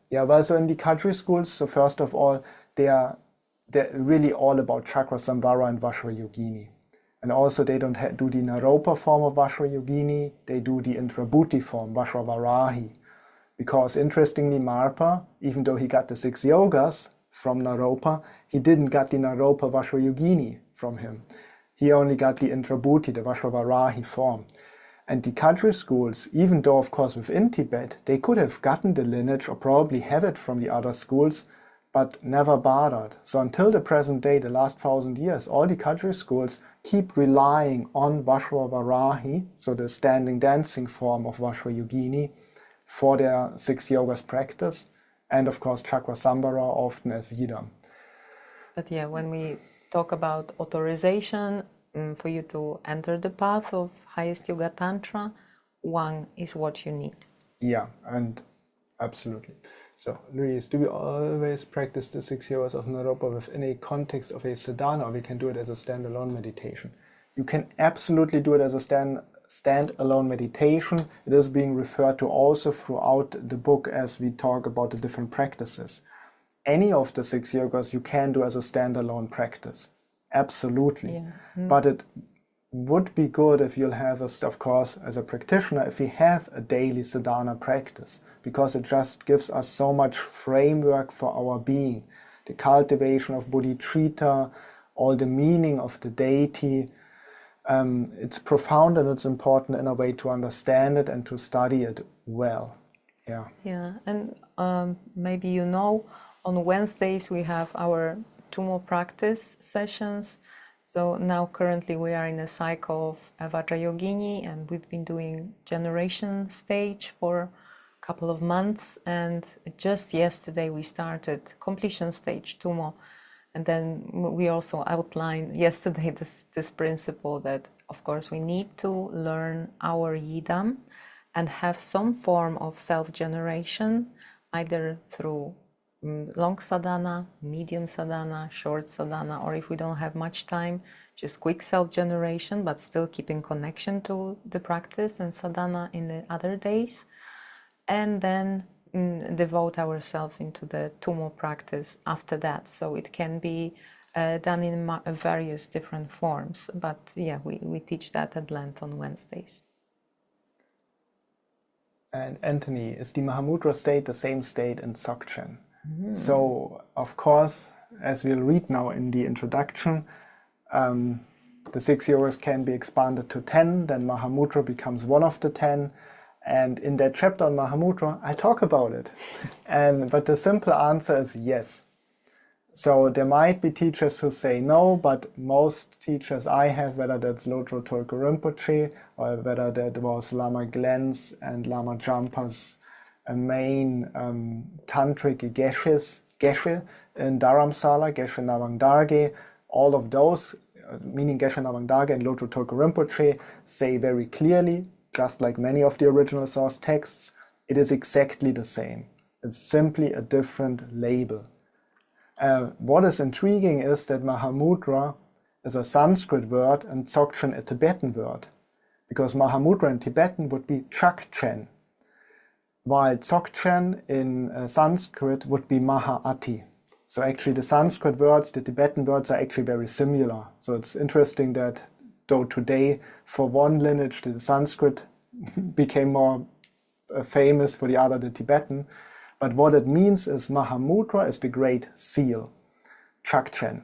Yeah, well, so in the Khatri schools, so first of all, they're really all about Chakrasamvara and Vajrayogini. And also they don't do the Naropa form of Vajrayogini, they do the Indrabhuti form, Vajravarahi. Because interestingly, Marpa, even though he got the 6 yogas from Naropa, he didn't get the Naropa Vajrayogini from him. He only got the Indrabhuti, the Vajravarahi form. And the Khatri schools, even though of course within Tibet, they could have gotten the lineage or probably have it from the other schools, but never bothered. So until the present day, the last 1,000 years, all the Khatri schools keep relying on Vajravarahi, so the standing dancing form of Vajrayogini, for their 6 yogas practice, and of course Chakrasamvara often as Yidam.
But yeah, when we talk about authorization for you to enter the path of highest yoga tantra, one is what you need.
Yeah, and absolutely. So, Luis, do we always practice the 6 yogas of Naropa within a context of a sadhana, or we can do it as a standalone meditation? You can absolutely do it as a standalone meditation. It is being referred to also throughout the book as we talk about the different practices. Any of the 6 yogas you can do as a standalone practice. Absolutely.
Yeah.
But it would be good if you'll have, of course, as a practitioner, if we have a daily sadhana practice, because it just gives us so much framework for our being. The cultivation of bodhicitta, all the meaning of the deity. It's profound and it's important in a way to understand it and to study it well. Yeah.
Yeah, and maybe you know, on Wednesdays we have our Tummo practice sessions. So now currently we are in a cycle of Vajrayogini, and we've been doing generation stage for a couple of months, and just yesterday we started completion stage Tummo. And then we also outlined yesterday this principle that of course we need to learn our Yidam and have some form of self-generation, either through long sadhana, medium sadhana, short sadhana, or if we don't have much time, just quick self-generation, but still keeping connection to the practice and sadhana in the other days. And then devote ourselves into the Tummo practice after that. So it can be done in various different forms. But yeah, we teach that at length on Wednesdays.
And Anthony, is the Mahamudra state the same state in Dzogchen? So, of course, as we'll read now in the introduction, the 6 yogas can be expanded to 10, then Mahamudra becomes one of the 10. And in that chapter on Mahamudra, I talk about it. But the simple answer is yes. So there might be teachers who say no, but most teachers I have, whether that's Lodro Tolku Rinpoche, or whether that was Lama Glen's and Lama Jampa's main tantric Geshe in Dharamsala, Geshe Nawang Darge, all of those, meaning Geshe Nawang Darge and Lodro Tolku Rinpoche, say very clearly, just like many of the original source texts, it is exactly the same. It's simply a different label. What is intriguing is that Mahamudra is a Sanskrit word and Dzogchen a Tibetan word, because Mahamudra in Tibetan would be Chakchen, while Dzogchen in Sanskrit would be Mahaati. So actually the Sanskrit words, the Tibetan words are actually very similar. So it's interesting that though today for one lineage the Sanskrit became more famous, for the other the Tibetan, but what it means is Mahamudra is the great seal, Chakchen,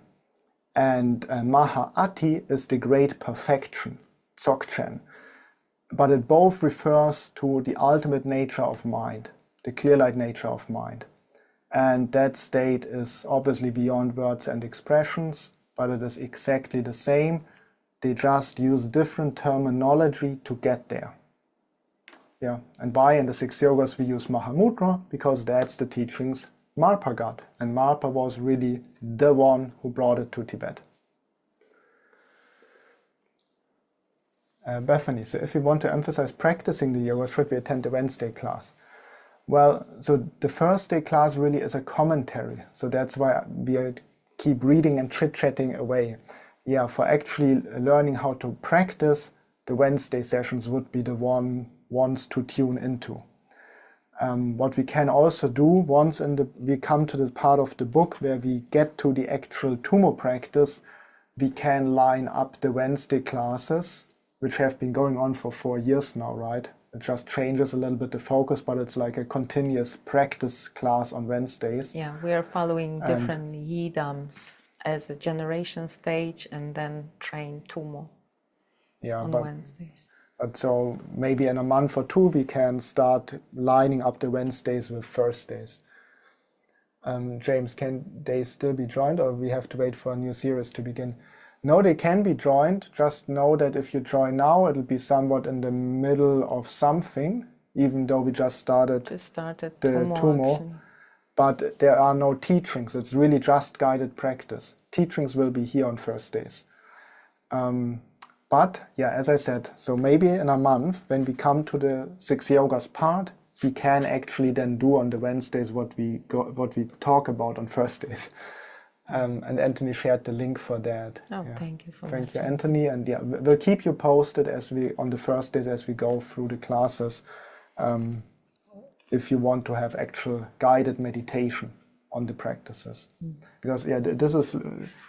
and Mahaati is the great perfection, Dzogchen. but it both refers to the ultimate nature of mind, the clear light nature of mind. And that state is obviously beyond words and expressions, but it is exactly the same. They just use different terminology to get there. Yeah, and why in the 6 yogas we use Mahamudra? Because that's the teachings Marpa got, and Marpa was really the one who brought it to Tibet. Bethany, so if we want to emphasize practicing the yoga, should we attend the Wednesday class? Well, so the Thursday class really is a commentary, so that's why we keep reading and chit-chatting away. Yeah, for actually learning how to practice, the Wednesday sessions would be the ones to tune into. What we can also do once we come to the part of the book where we get to the actual Tummo practice, we can line up the Wednesday classes, which have been going on for 4 years now, right? It just changes a little bit the focus, but it's like a continuous practice class on Wednesdays.
Yeah, we are following different yidams as a generation stage and then train Tummo on Wednesdays.
But so maybe in a month or 2 we can start lining up the Wednesdays with Thursdays. James, can they still be joined, or we have to wait for a new series to begin? No, they can be joined. Just know that if you join now, it'll be somewhat in the middle of something, even though we just started the Tummo. But there are no teachings. It's really just guided practice. Teachings will be here on Thursdays. But yeah, as I said, so maybe in a month, when we come to the 6 yogas part, we can actually then do on the Wednesdays what we talk about on Thursdays. And Anthony shared the link for that.
Oh, yeah. Thank you so much.
Thank you, Anthony. And yeah, we'll keep you posted on the Thursdays as we go through the classes. If you want to have actual guided meditation on the practices, because yeah, this is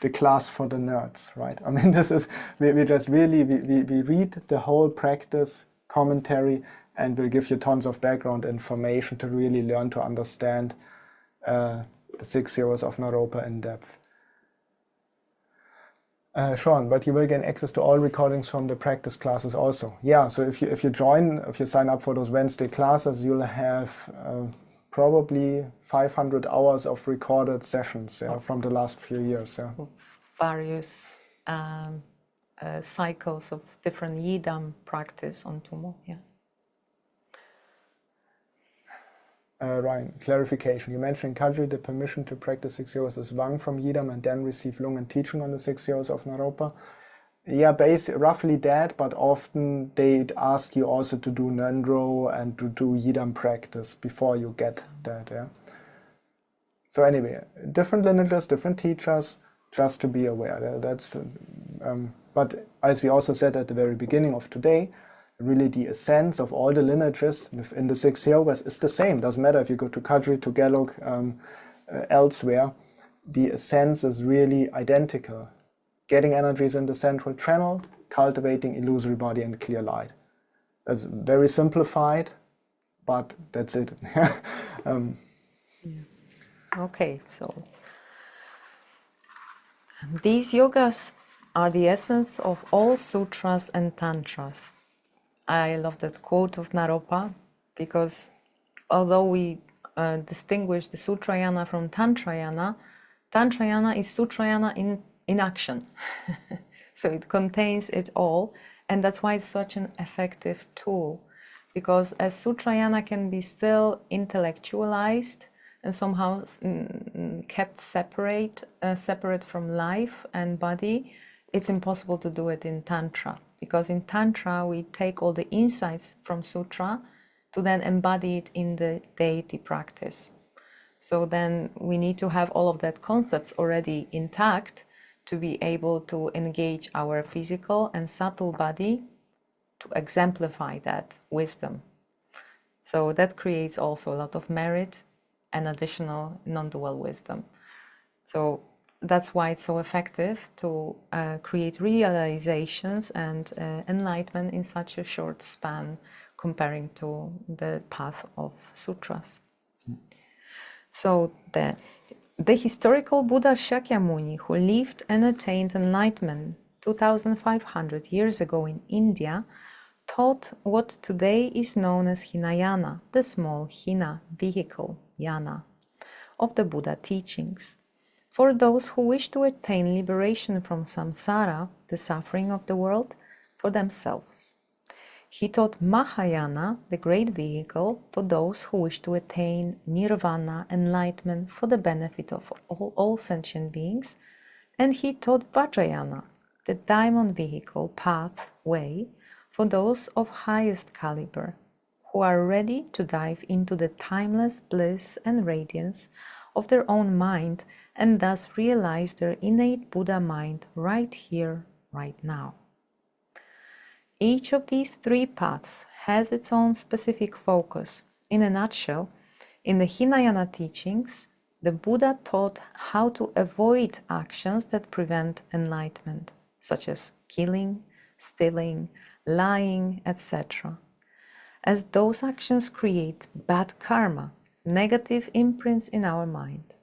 the class for the nerds, right? I mean, this is we just really we read the whole practice commentary, and we'll give you tons of background information to really learn to understand the 6 yogas of Naropa in depth. Sean, but you will gain access to all recordings from the practice classes also. Yeah, so if you sign up for those Wednesday classes, you'll have probably 500 hours of recorded sessions from the last few years. Yeah.
Various cycles of different yidam practice on Tummo. Yeah.
Ryan, clarification. You mentioned in Kadri the permission to practice 6 yogas is Wang from Yidam and then receive Lungen teaching on the 6 yogas of Naropa. Yeah, roughly that, but often they'd ask you also to do Nendro and to do Yidam practice before you get that. Yeah. So anyway, different lineages, different teachers, just to be aware. That's. But as we also said at the very beginning of today, really the essence of all the lineages within the 6 yogas is the same. Doesn't matter if you go to Kadri, to Gelug, elsewhere. The essence is really identical. Getting energies in the central channel, cultivating illusory body and clear light. That's very simplified, but that's it.
Okay, so these yogas are the essence of all sutras and tantras. I love that quote of Naropa, because although we distinguish the Sutrayana from Tantrayana, Tantrayana is Sutrayana in action. So it contains it all, and that's why it's such an effective tool, because as Sutrayana can be still intellectualized and somehow kept separate from life and body, it's impossible to do it in Tantra. Because in Tantra, we take all the insights from Sutra to then embody it in the deity practice. So then we need to have all of that concepts already intact to be able to engage our physical and subtle body to exemplify that wisdom. So that creates also a lot of merit and additional non-dual wisdom. So that's why it's so effective to create realizations and enlightenment in such a short span comparing to the path of sutras. So the historical Buddha Shakyamuni, who lived and attained enlightenment 2,500 years ago in India, taught what today is known as Hinayana, the small Hina vehicle, Yana, of the Buddha teachings, for those who wish to attain liberation from samsara, the suffering of the world, for themselves. He taught Mahayana, the great vehicle, for those who wish to attain nirvana, enlightenment, for the benefit of all sentient beings, and he taught Vajrayana, the diamond vehicle, path, way, for those of highest caliber, who are ready to dive into the timeless bliss and radiance of their own mind and thus realize their innate Buddha mind right here, right now. Each of these three paths has its own specific focus. In a nutshell, in the Hinayana teachings, the Buddha taught how to avoid actions that prevent enlightenment, such as killing, stealing, lying, etc., as those actions create bad karma, negative imprints in our mind.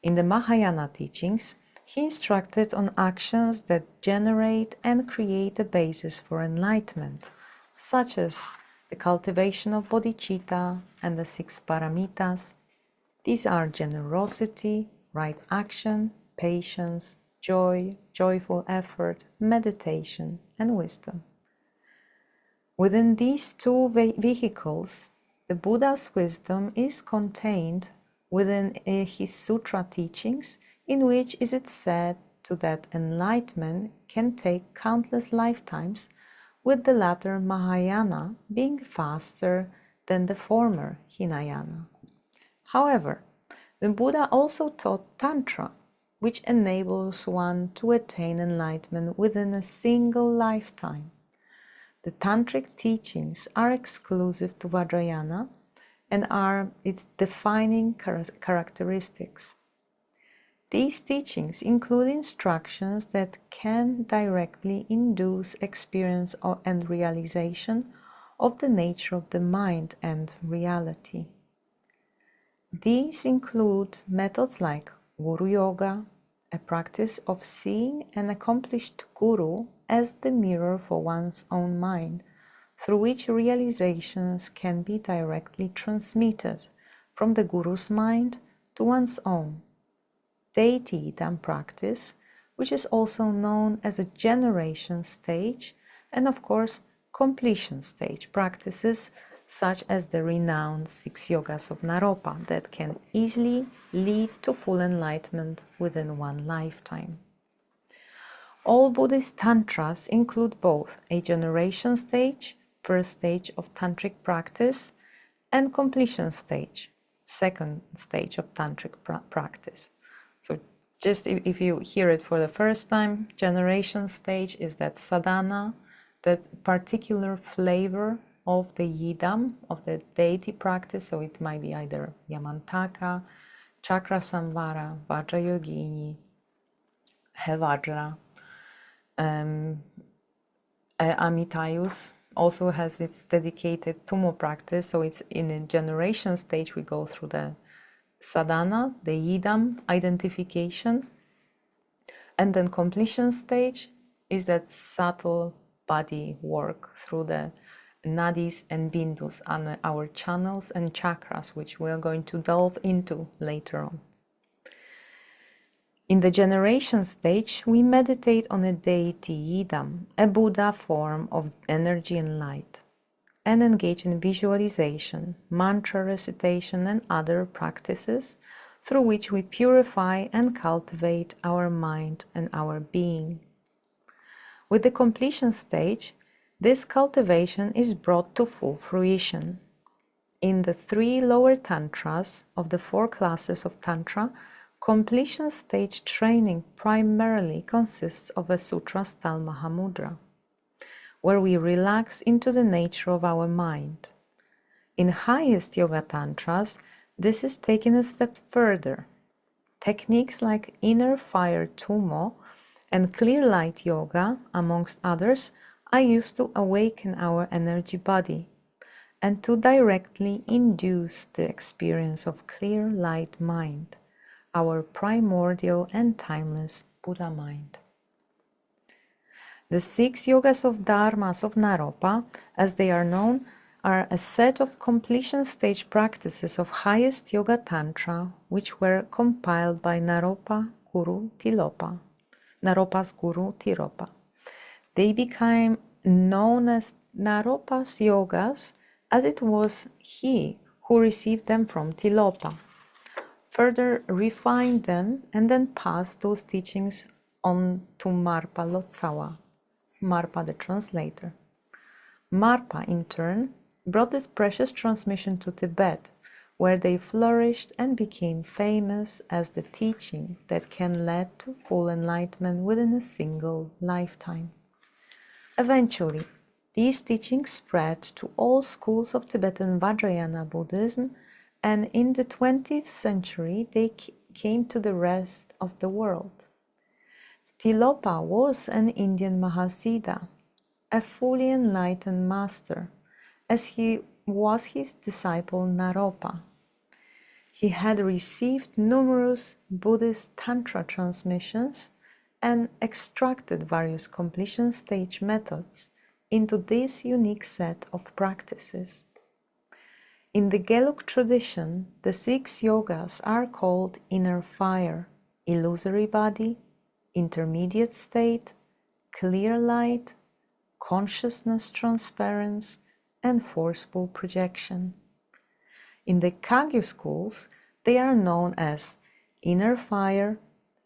In the Mahayana teachings, he instructed on actions that generate and create a basis for enlightenment, such as the cultivation of bodhicitta and the 6 paramitas. These are generosity, right action, patience, joy, joyful effort, meditation, and wisdom. Within these two vehicles, the Buddha's wisdom is contained within his sutra teachings, in which is it said that enlightenment can take countless lifetimes, with the latter Mahayana being faster than the former Hinayana. However, the Buddha also taught Tantra, which enables one to attain enlightenment within a single lifetime. The Tantric teachings are exclusive to Vajrayana and are its defining characteristics. These teachings include instructions that can directly induce experience and realization of the nature of the mind and reality. These include methods like Guru Yoga, a practice of seeing an accomplished guru as the mirror for one's own mind, through which realizations can be directly transmitted from the guru's mind to one's own. Deity-idam practice, which is also known as a generation stage, and of course completion stage practices such as the renowned 6 yogas of Naropa that can easily lead to full enlightenment within one lifetime. All Buddhist tantras include both a generation stage, first stage of tantric practice, and completion stage, second stage of tantric practice. So just if you hear it for the first time, generation stage is that sadhana, that particular flavor of the yidam, of the deity practice. So it might be either Yamantaka, Chakra Samvara, Vajrayogini, Hevajra. Amitayus also has its dedicated Tummo practice. So it's in a generation stage, we go through the sadhana, the yidam identification, and then completion stage is that subtle body work through the nadis and bindus and our channels and chakras, which we are going to delve into later on. In the generation stage, we meditate on a deity yidam, a Buddha form of energy and light, and engage in visualization, mantra recitation, and other practices through which we purify and cultivate our mind and our being. With the completion stage, this cultivation is brought to full fruition. In the 3 lower tantras of the 4 classes of Tantra, completion stage training primarily consists of a Sutra Sthal Mahamudra, where we relax into the nature of our mind. In highest Yoga Tantras, this is taken a step further. Techniques like inner fire Tummo and clear light yoga, amongst others, are used to awaken our energy body and to directly induce the experience of clear light mind, our primordial and timeless Buddha mind. The 6 yogas of dharmas of Naropa, as they are known, are a set of completion stage practices of highest yoga tantra, which were compiled by Naropa's guru Tilopa. They became known as Naropa's yogas, as it was he who received them from Tilopa, further refined them, and then passed those teachings on to Marpa Lotsawa, Marpa the translator. Marpa, in turn, brought this precious transmission to Tibet, where they flourished and became famous as the teaching that can lead to full enlightenment within a single lifetime. Eventually, these teachings spread to all schools of Tibetan Vajrayana Buddhism, and in the 20th century they came to the rest of the world. Tilopa was an Indian Mahasiddha, a fully enlightened master, as he was his disciple Naropa. He had received numerous Buddhist Tantra transmissions and extracted various completion stage methods into this unique set of practices. In the Gelug tradition, the 6 yogas are called inner fire, illusory body, intermediate state, clear light, consciousness transference, and forceful projection. In the Kagyu schools, they are known as inner fire,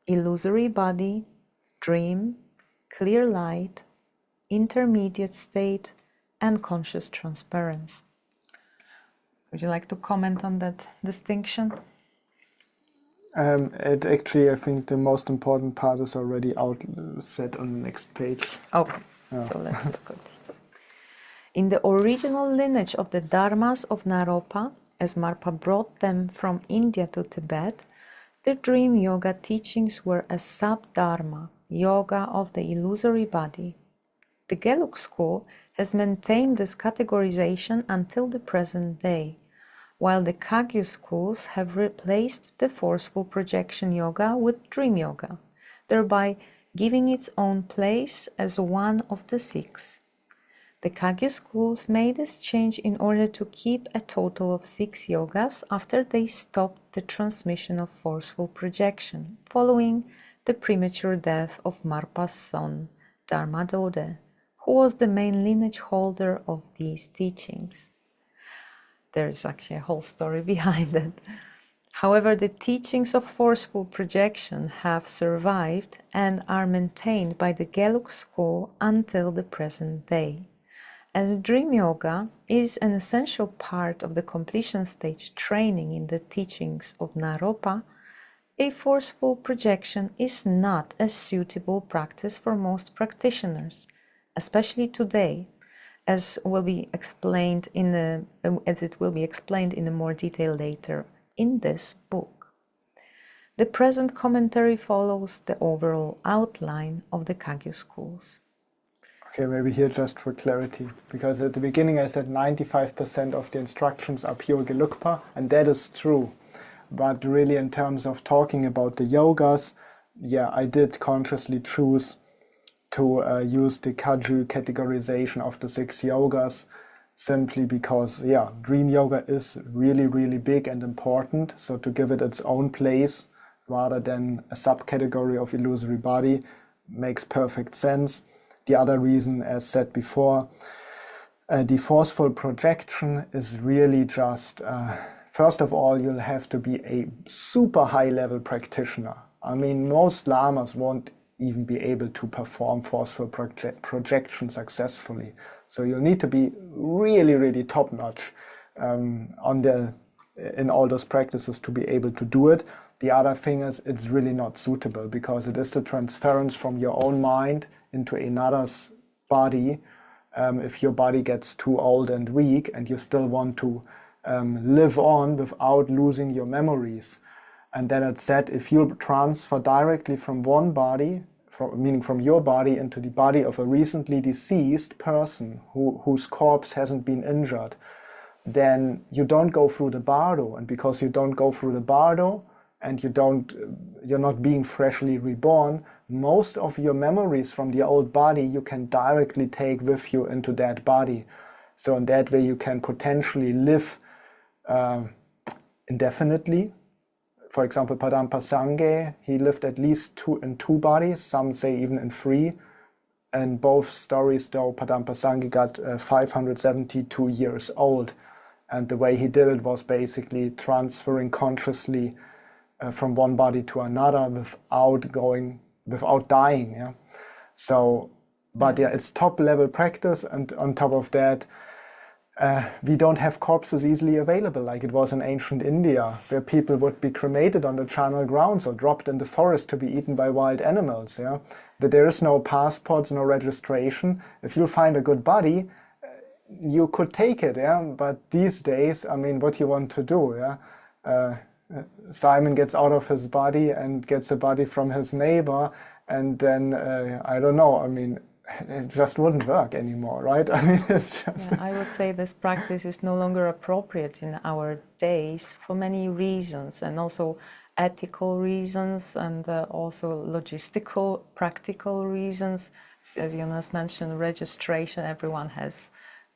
illusory body, dream, clear light, intermediate state, and conscious transference. Would you like to comment on that distinction?
I think the most important part is already set on the next page.
Okay, so let's just go. In the original lineage of the Dharmas of Naropa, as Marpa brought them from India to Tibet, the dream yoga teachings were a sub-dharma, yoga of the illusory body. The Gelug school has maintained this categorization until the present day, while the Kagyu schools have replaced the forceful projection yoga with dream yoga, thereby giving its own place as one of the 6. The Kagyu schools made this change in order to keep a total of 6 yogas after they stopped the transmission of forceful projection, following the premature death of Marpa's son, Dharmadode, who was the main lineage holder of these teachings. There's actually a whole story behind it. However, the teachings of forceful projection have survived and are maintained by the Gelug school until the present day. As dream yoga is an essential part of the completion stage training in the teachings of Naropa, a forceful projection is not a suitable practice for most practitioners, especially today, as it will be explained in more detail later in this book. The present commentary follows the overall outline of the Kagyu schools.
Okay, maybe here just for clarity, because at the beginning I said 95% of the instructions are pure Gelugpa, and that is true. But really in terms of talking about the yogas, I did consciously choose to use the Kagyu categorization of the 6 yogas, simply because, dream yoga is really, really big and important. So to give it its own place rather than a subcategory of illusory body makes perfect sense. The other reason, as said before, the forceful projection is really just, first of all, you'll have to be a super high-level practitioner. I mean, most lamas won't even be able to perform forceful projection successfully. So you'll need to be really, really top-notch in all those practices to be able to do it. The other thing is it's really not suitable because it is the transference from your own mind into another's body. If your body gets too old and weak and you still want to live on without losing your memories. And then it said, if you transfer directly from one body, meaning from your body into the body of a recently deceased person whose corpse hasn't been injured, then you don't go through the bardo. And because you don't go through the bardo and you're not being freshly reborn, most of your memories from the old body you can directly take with you into that body. So in that way you can potentially live indefinitely. For example, Padampa Sangye, he lived at least in two bodies, some say even in three. And both stories, though, Padampa Sangye got 572 years old. And the way he did it was basically transferring consciously from one body to another without dying. Yeah. So, but yeah, it's top level practice. And on top of that, we don't have corpses easily available like it was in ancient India, where people would be cremated on the charnel grounds or dropped in the forest to be eaten by wild animals. Yeah, that there is no passports, no registration. If you find a good body, you could take it. Yeah, but these days, I mean, what you want to do? Yeah, Simon gets out of his body and gets a body from his neighbor, and then I don't know. I mean, it just wouldn't work anymore, right? I mean, it's just...
Yeah, I would say this practice is no longer appropriate in our days for many reasons, and also ethical reasons, and also logistical, practical reasons. As Jonas mentioned, registration, everyone has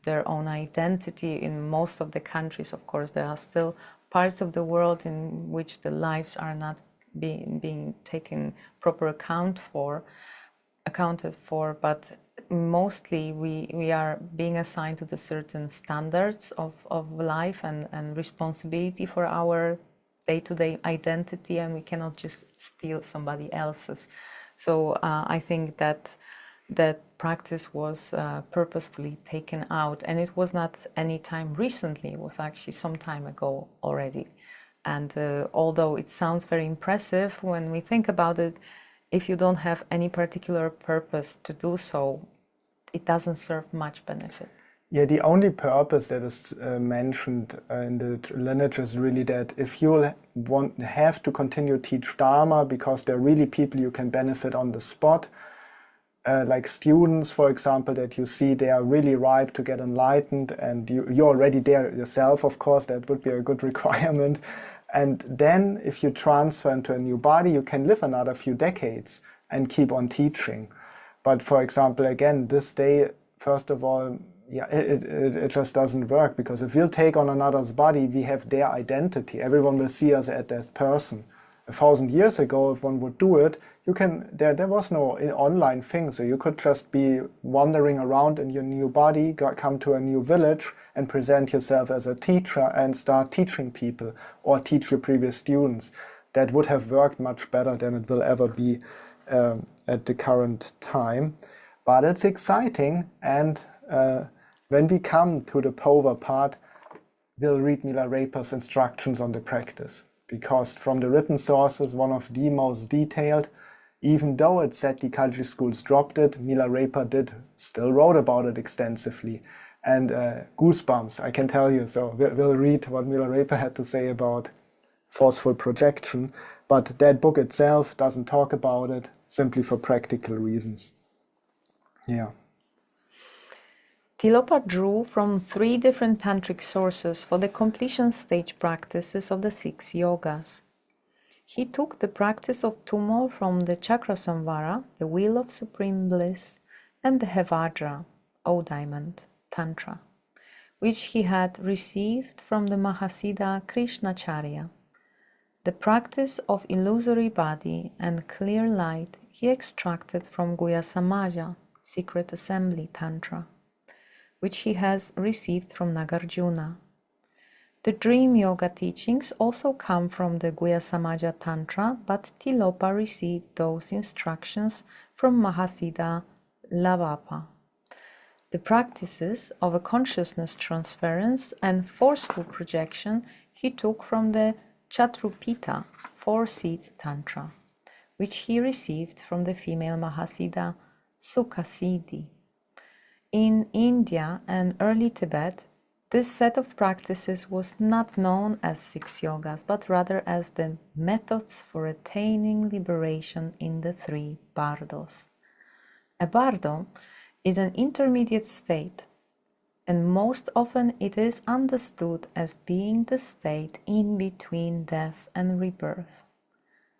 their own identity. In most of the countries, of course, there are still parts of the world in which the lives are not being taken proper accounted for, but mostly we are being assigned to the certain standards of life and responsibility for our day-to-day identity, and we cannot just steal somebody else's. So I think that practice was purposefully taken out, and it was not any time recently, it was actually some time ago already. And although it sounds very impressive when we think about it, if you don't have any particular purpose to do so, it doesn't serve much benefit.
Yeah, the only purpose that is mentioned in the lineage is really that if you have to continue to teach Dharma because there are really people you can benefit on the spot, like students, for example, that you see they are really ripe to get enlightened, and you're already there yourself, of course, that would be a good requirement. And then if you transfer into a new body, you can live another few decades and keep on teaching. But for example, again, this day, first of all, yeah, it just doesn't work, because if we'll take on another's body, we have their identity. Everyone will see us as that person. 1,000 years ago, if one would do it, there was no online thing, so you could just be wandering around in your new body, come to a new village and present yourself as a teacher and start teaching people or teach your previous students. That would have worked much better than it will ever be at the current time. But it's exciting, and when we come to the Pova part, we'll read Milarepa's instructions on the practice. Because from the written sources, one of the most detailed, even though it said the Kagyu schools dropped it, Milarepa still wrote about it extensively. And goosebumps, I can tell you. So we'll read what Milarepa had to say about forceful projection. But that book itself doesn't talk about it, simply for practical reasons. Yeah.
Tilopa drew from 3 different tantric sources for the completion stage practices of the 6 yogas. He took the practice of Tummo from the Chakrasamvara, the Wheel of Supreme Bliss, and the Hevajra, O Diamond, Tantra, which he had received from the Mahasiddha Krishnacharya. The practice of illusory body and clear light he extracted from Guhya Samaja, Secret Assembly Tantra, which he has received from Nagarjuna. The dream yoga teachings also come from the Guhya Samaja Tantra, but Tilopa received those instructions from Mahasiddha Lavapa. The practices of a consciousness transference and forceful projection he took from the Chatrupita, 4-seat Tantra, which he received from the female Mahasiddha Sukhasiddhi. In India and early Tibet, this set of practices was not known as 6 yogas, but rather as the methods for attaining liberation in the 3 bardos. A bardo is an intermediate state, and most often it is understood as being the state in between death and rebirth.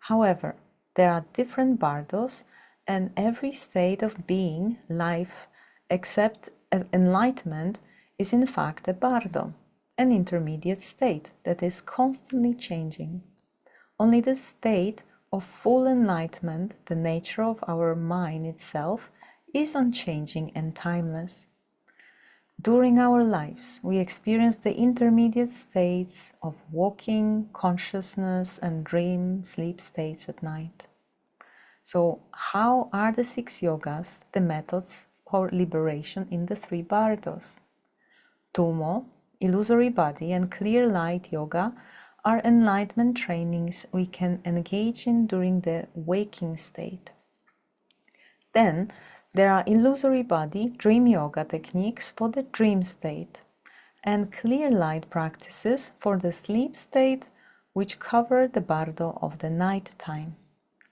However, there are different bardos, And every state of being, life, except enlightenment, is in fact a bardo, an intermediate state that is constantly changing. Only the state of full enlightenment, the nature of our mind itself, is unchanging and timeless. During our lives, we experience the intermediate states of waking, consciousness, and dream, sleep states at night. So, how are the 6 yogas the methods for liberation in the 3 bardos? Tumo, illusory body, and clear light yoga are enlightenment trainings we can engage in during the waking state. Then, there are illusory body, dream yoga techniques for the dream state, and clear light practices for the sleep state, which cover the bardo of the night time.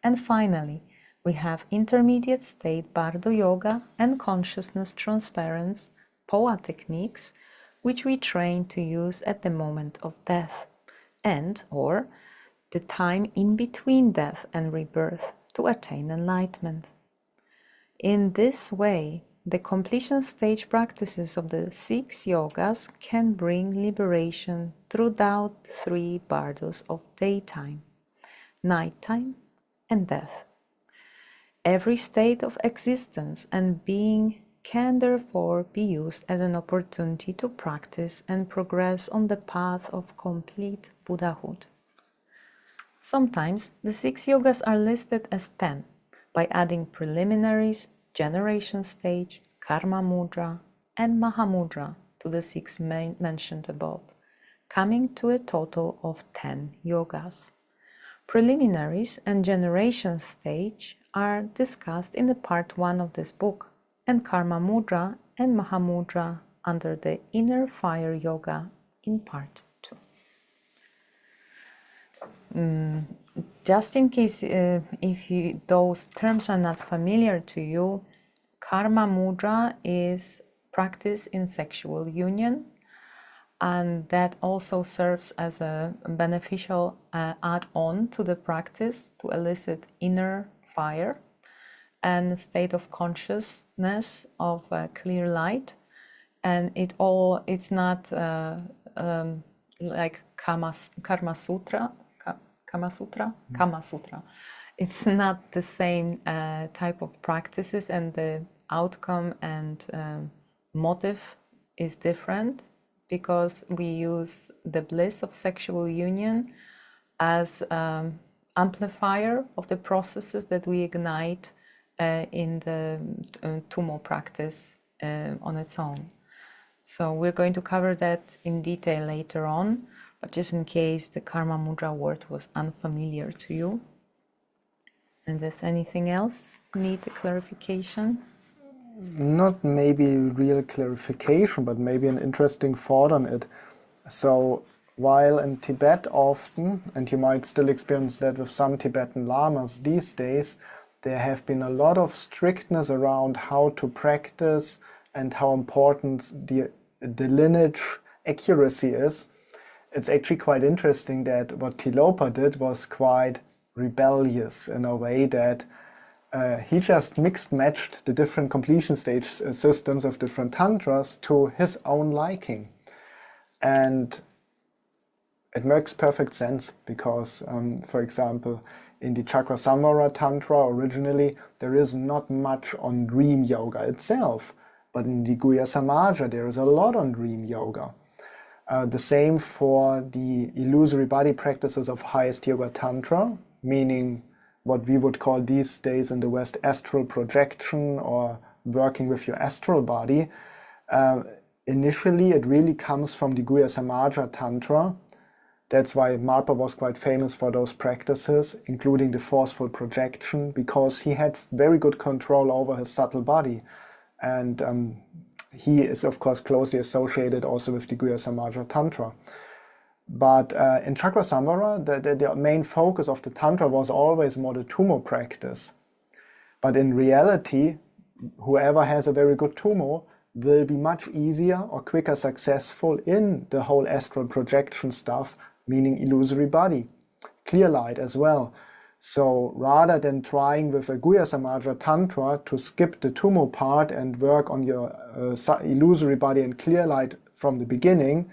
And finally, we have intermediate state bardo yoga and consciousness transference, POA techniques, which we train to use at the moment of death and or the time in between death and rebirth to attain enlightenment. In this way, the completion stage practices of the 6 yogas can bring liberation throughout 3 bardos of daytime, nighttime, and death. Every state of existence and being can therefore be used as an opportunity to practice and progress on the path of complete Buddhahood. Sometimes the 6 yogas are listed as 10 by adding preliminaries, generation stage, karma mudra, and mahamudra to the 6 mentioned above, coming to a total of 10 yogas. Preliminaries and generation stage are discussed in the part 1 of this book, and karma mudra and mahamudra under the inner fire yoga in part 2. Just in case if those terms are not familiar to you, karma mudra is practice in sexual union, and that also serves as a beneficial add-on to the practice to elicit inner fire and state of consciousness of clear light. And it's not like Kama Sutra. It's not the same type of practices, and the outcome and motive is different, because we use the bliss of sexual union as amplifier of the processes that we ignite in the Tumo practice on its own. So we're going to cover that in detail later on, but just in case the karma mudra word was unfamiliar to you. And does anything else need a clarification?
Not maybe real clarification, but maybe an interesting thought on it. So while in Tibet often, and you might still experience that with some Tibetan lamas these days, there have been a lot of strictness around how to practice and how important the lineage accuracy is. It's actually quite interesting that what Tilopa did was quite rebellious in a way that he just mixed-matched the different completion stage systems of different tantras to his own liking. And it makes perfect sense because, for example, in the Chakrasamvara Tantra originally, there is not much on dream yoga itself. But in the Guhya Samaja, there is a lot on dream yoga. The same for the illusory body practices of highest yoga tantra, meaning what we would call these days in the West astral projection or working with your astral body. Initially, it really comes from the Guhya Samaja Tantra. That's why Marpa was quite famous for those practices, including the forceful projection, because he had very good control over his subtle body. And he is, of course, closely associated also with the Guhya Samaja Tantra. But in Chakrasamvara, the main focus of the Tantra was always more the Tumo practice. But in reality, whoever has a very good Tumo will be much easier or quicker successful in the whole astral projection stuff, meaning illusory body, clear light as well. So rather than trying with a Guhya Samaja Tantra to skip the Tummo part and work on your illusory body and clear light from the beginning,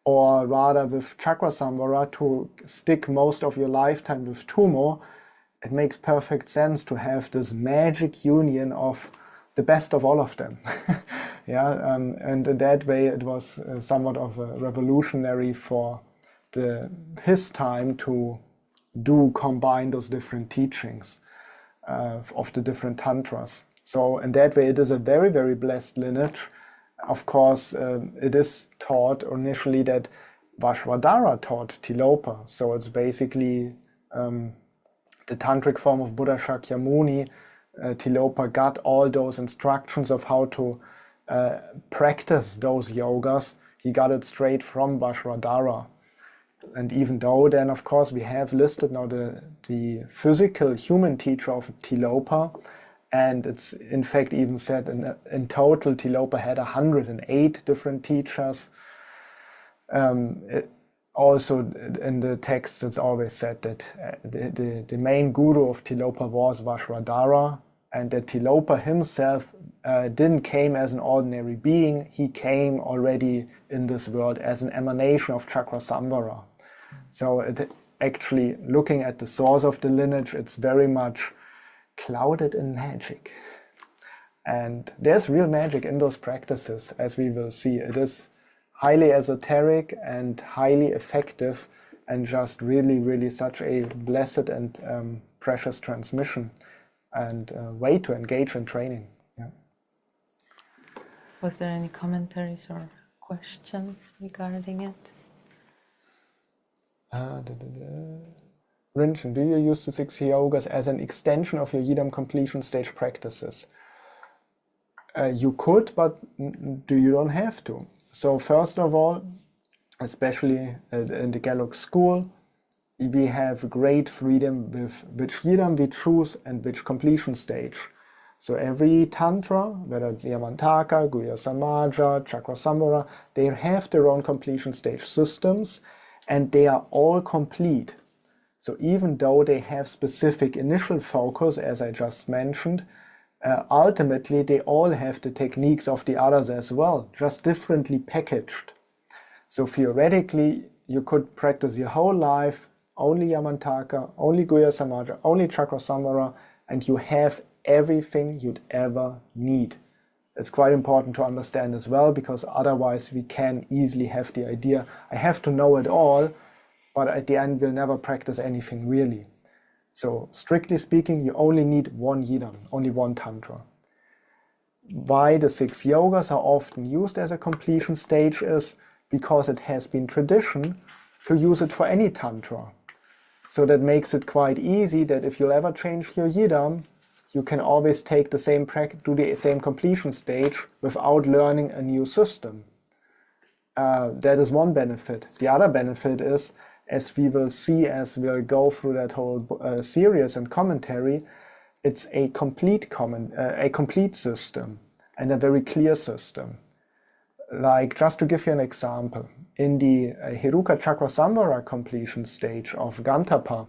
or rather with Chakra Samvara to stick most of your lifetime with Tummo, it makes perfect sense to have this magic union of the best of all of them. Yeah, and in that way it was somewhat of a revolutionary for his time to combine those different teachings of the different tantras. So in that way, it is a very, very blessed lineage. Of course, it is taught initially that Vashvadara taught Tilopa. So it's basically the tantric form of Buddha Shakyamuni. Tilopa got all those instructions of how to practice those yogas. He got it straight from Vashvadara. And even though then, of course, we have listed now the physical human teacher of Tilopa, and it's in fact even said in total Tilopa had 108 different teachers. Also in the texts it's always said that the main guru of Tilopa was Vashvadara, and that Tilopa himself didn't came as an ordinary being. He came already in this world as an emanation of Chakra Samvara. So actually, looking at the source of the lineage, it's very much clouded in magic. And there's real magic in those practices, as we will see. It is highly esoteric and highly effective, and just really, really such a blessed and precious transmission and way to engage in training. Yeah.
Was there any commentaries or questions regarding it?
Rinchen, do you use the 6 yogas as an extension of your Yidam completion stage practices? You could, but you don't have to. So first of all, especially in the Gelug school, we have great freedom with which Yidam we choose and which completion stage. So every tantra, whether it's Yamantaka, Guhya Samaja, Chakra Samvara, they have their own completion stage systems, and they are all complete. So even though they have specific initial focus, as I just mentioned, ultimately they all have the techniques of the others as well, just differently packaged. So theoretically, you could practice your whole life only Yamantaka, only Guhya Samaja, only Chakra Samvara, and you have everything you'd ever need. It's quite important to understand as well, because otherwise we can easily have the idea, I have to know it all, but at the end we'll never practice anything really. So strictly speaking, you only need one Yidam, only one Tantra. Why the 6 yogas are often used as a completion stage is because it has been tradition to use it for any Tantra. So that makes it quite easy that if you'll ever change your Yidam, you can always take the same do the same completion stage without learning a new system. That is one benefit. The other benefit is, as we will see as we'll go through that whole series and commentary, it's a complete system and a very clear system. Like, just to give you an example, in the Heruka Chakra Samvara completion stage of Gantapa,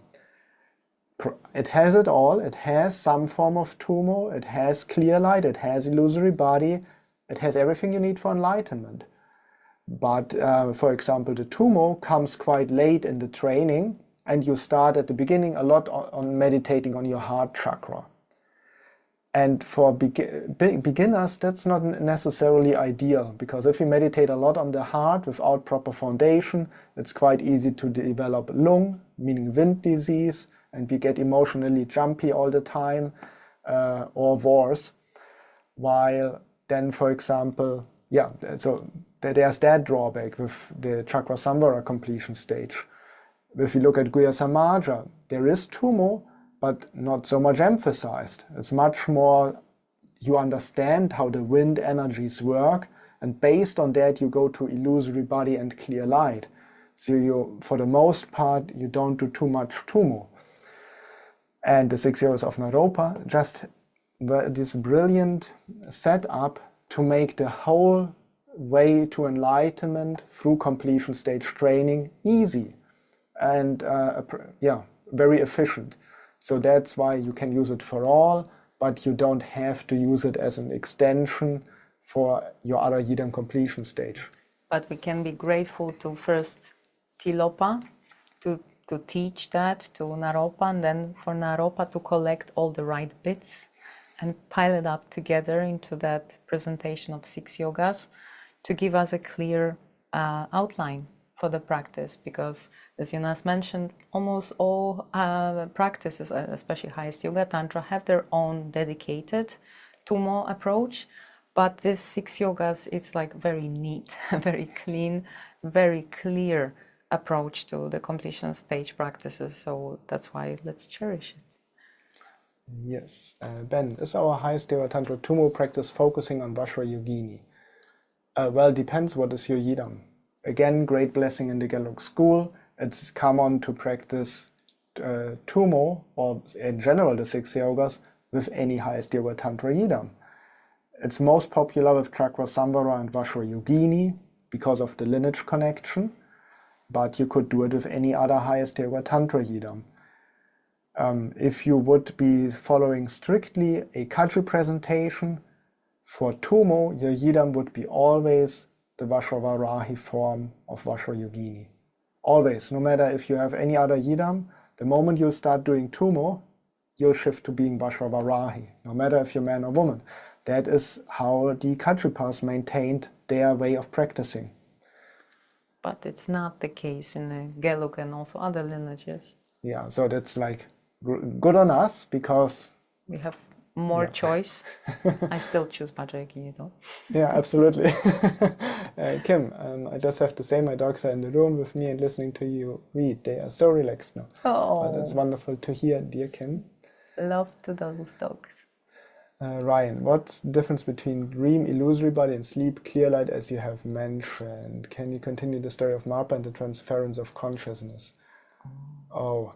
it has it all. It has some form of Tummo, it has clear light, it has illusory body, it has everything you need for enlightenment. But for example, the Tummo comes quite late in the training, and you start at the beginning a lot on meditating on your heart chakra. And for beginners, that's not necessarily ideal, because if you meditate a lot on the heart without proper foundation, it's quite easy to develop lung, meaning wind disease, and we get emotionally jumpy all the time, or worse. While then, for example, so there's that drawback with the Chakra Samvara completion stage. If you look at Guhya Samaja, there is Tummo, but not so much emphasized. It's much more, you understand how the wind energies work, and based on that you go to illusory body and clear light. So for the most part, you don't do too much Tummo. And the 6 yogas of Naropa just were this brilliant setup to make the whole way to enlightenment through completion stage training easy and very efficient. So that's why you can use it for all, but you don't have to use it as an extension for your other Yidam completion stage.
But we can be grateful to first Tilopa to teach that to Naropa, and then for Naropa to collect all the right bits and pile it up together into that presentation of 6 yogas to give us a clear outline for the practice. Because, as Jonas mentioned, almost all practices, especially highest yoga tantra, have their own dedicated Tummo approach. But this 6 yogas, it's like very neat, very clean, very clear approach to the completion stage practices. So that's why let's cherish it.
Yes. Ben, is our highest yoga tantra Tummo practice focusing on Vajrayogini? Well, depends what is your Yidam. Again, great blessing in the Gelug school. It's common to practice Tummo, or in general the 6 yogas, with any highest yoga tantra Yidam. It's most popular with Chakrasamvara and Vajrayogini because of the lineage connection, but you could do it with any other highest yoga tantra Yidam. If you would be following strictly a Kadri presentation, for Tummo, your Yidam would be always the Vajravarahi form of Vajrayogini. Always, no matter if you have any other Yidam, the moment you start doing Tummo, you'll shift to being Vajravarahi, no matter if you're man or woman. That is how the Kadripas maintained their way of practicing.
But it's not the case in the Gelug and also other lineages.
Yeah, so that's like good on us because
we have more choice. I still choose Vajrayogini though.
Yeah, absolutely. Kim, I just have to say my dogs are in the room with me and listening to you read. They are so relaxed now.
Oh,
but it's wonderful to hear, dear Kim.
Love to those dogs.
Ryan, what's the difference between dream, illusory body, and sleep, clear light, as you have mentioned? Can you continue the story of Marpa and the transference of consciousness? Oh.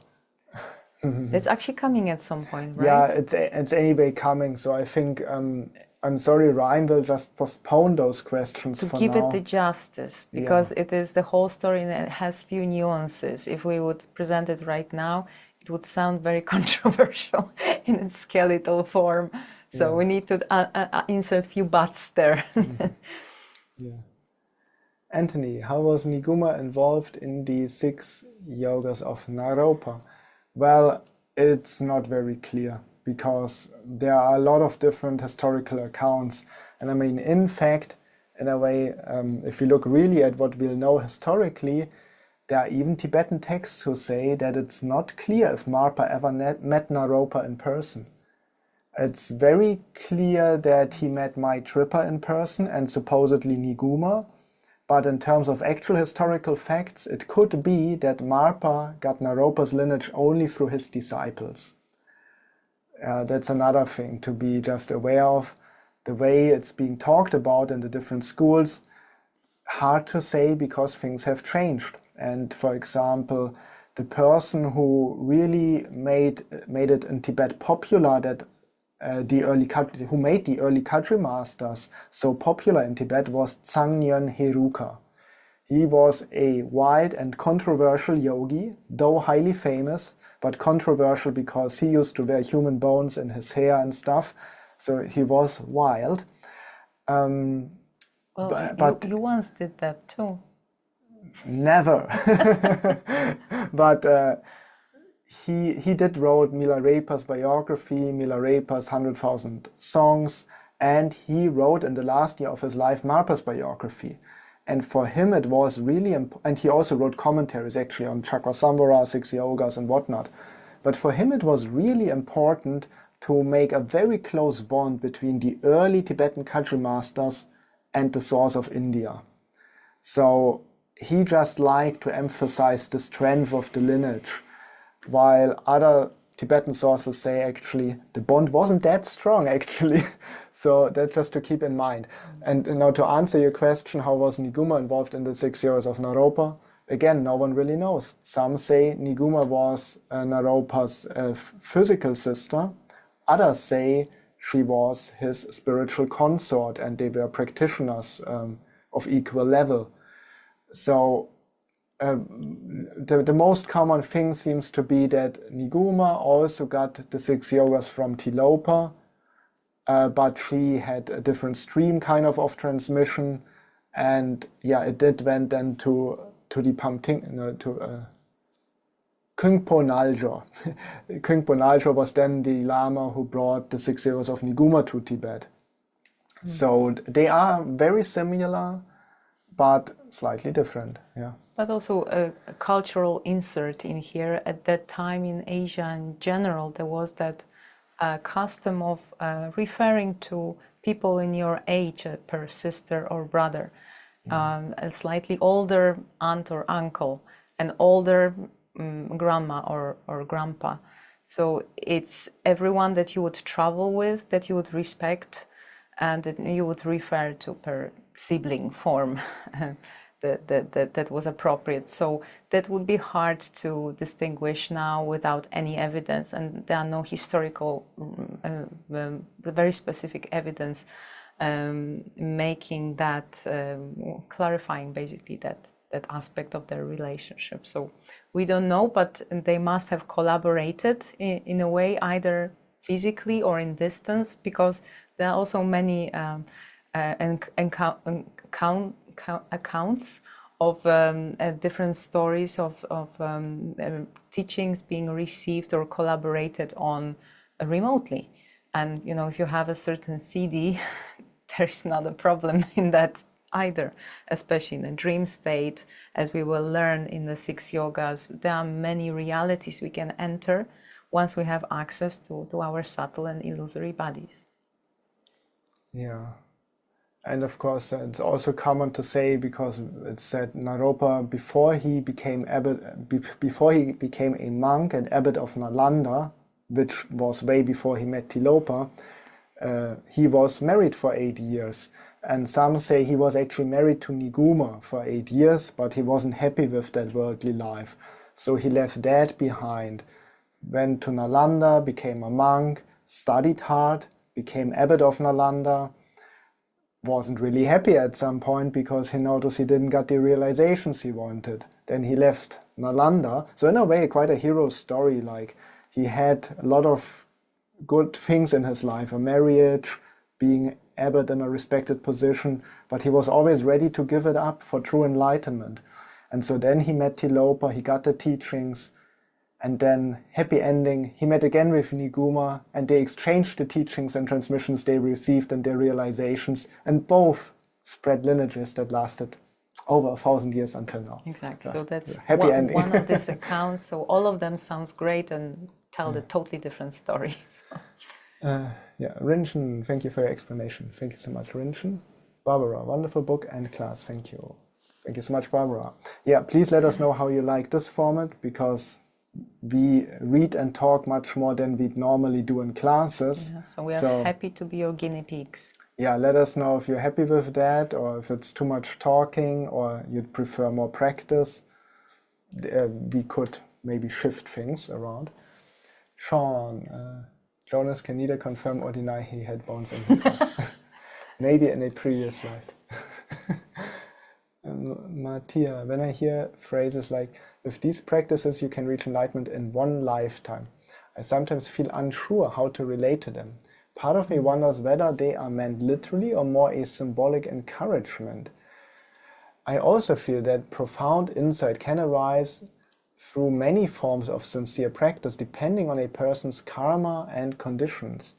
It's actually coming at some point, right?
Yeah, it's anyway coming. So I think I'm sorry, Ryan will just postpone those questions for now.
To give it the justice, because it is the whole story and it has few nuances. If we would present it right now, it would sound very controversial in its skeletal form. So we need to insert a few buts there.
Yeah. Anthony, how was Niguma involved in the 6 yogas of Naropa? Well, it's not very clear because there are a lot of different historical accounts. And I mean, in fact, in a way, if you look really at what we'll know historically, there are even Tibetan texts who say that it's not clear if Marpa ever met Naropa in person. It's very clear that he met Maitrippa in person and supposedly Niguma. But in terms of actual historical facts, it could be that Marpa got Naropa's lineage only through his disciples. That's another thing to be just aware of. The way it's being talked about in the different schools, hard to say because things have changed. And for example, the person who really made it in Tibet popular that who made the early Kadri masters so popular in Tibet was Tsangnyön Heruka. He was a wild and controversial yogi, though highly famous, but controversial because he used to wear human bones in his hair and stuff. So he was wild.
Well, but you once did that too.
Never. But he did wrote Milarepa's biography, Milarepa's 100,000 songs, and he wrote in the last year of his life Marpa's biography. And for him it was really and he also wrote commentaries actually on Chakrasamvara, 6 yogas and whatnot. But for him it was really important to make a very close bond between the early Tibetan Kadri masters and the source of India. So he just liked to emphasize the strength of the lineage, while other Tibetan sources say actually the bond wasn't that strong actually. So that's just to keep in mind. And now to answer your question, how was Niguma involved in the 6 years of Naropa? Again, no one really knows. Some say Niguma was Naropa's physical sister. Others say she was his spiritual consort and they were practitioners of equal level. So The most common thing seems to be that Niguma also got the 6 yogas from Tilopa, but she had a different stream kind of transmission, and yeah, it did went then to the Pamting, to Kungpo Naljo. Kungpo Naljo was then the Lama who brought the 6 yogas of Niguma to Tibet. So they are very similar, but slightly different. Yeah.
But also a cultural insert in here. At that time in Asia in general, there was that custom of referring to people in your age per sister or brother, a slightly older aunt or uncle, an older grandma or grandpa. So it's everyone that you would travel with, that you would respect, and that you would refer to per sibling form. That was appropriate. So that would be hard to distinguish now without any evidence, and there are no historical, very specific evidence making that, clarifying basically that aspect of their relationship. So we don't know, but they must have collaborated in a way, either physically or in distance, because there are also many accounts of different stories of teachings being received or collaborated on remotely. And if you have a certain CD, there's not a problem in that either, especially in the dream state. As we will learn in the 6 yogas, there are many realities we can enter once we have access to our subtle and illusory bodies.
Yeah. And of course, it's also common to say, because it said Naropa, before he became a monk and abbot of Nalanda, which was way before he met Tilopa, he was married for 8 years. And some say he was actually married to Niguma for 8 years, but he wasn't happy with that worldly life. So he left that behind, went to Nalanda, became a monk, studied hard, became abbot of Nalanda, wasn't really happy at some point because he noticed he didn't get the realizations he wanted. Then he left Nalanda. So in a way, quite a hero story. Like, he had a lot of good things in his life, a marriage, being abbot in a respected position, but he was always ready to give it up for true enlightenment. And so then he met Tilopa, he got the teachings, and then, happy ending, he met again with Niguma, and they exchanged the teachings and transmissions they received and their realizations, and both spread lineages that lasted over 1,000 years until now.
Exactly. So that's
happy ending.
One of these accounts. So all of them sounds great and tell a totally different story.
Yeah, Rinchen, thank you for your explanation. Thank you so much, Rinchen. Barbara, wonderful book and class. Thank you. Thank you so much, Barbara. Yeah, please let us know how you like this format, because we read and talk much more than we normally do in classes.
Yeah, so we are happy to be your guinea pigs.
Yeah, let us know if you're happy with that, or if it's too much talking, or you'd prefer more practice. We could maybe shift things around. Sean, Jonas can neither confirm or deny he had bones in his head. Maybe in a previous life. Mattia, when I hear phrases like, with these practices you can reach enlightenment in one lifetime, I sometimes feel unsure how to relate to them. Part of me wonders whether they are meant literally or more a symbolic encouragement. I also feel that profound insight can arise through many forms of sincere practice, depending on a person's karma and conditions.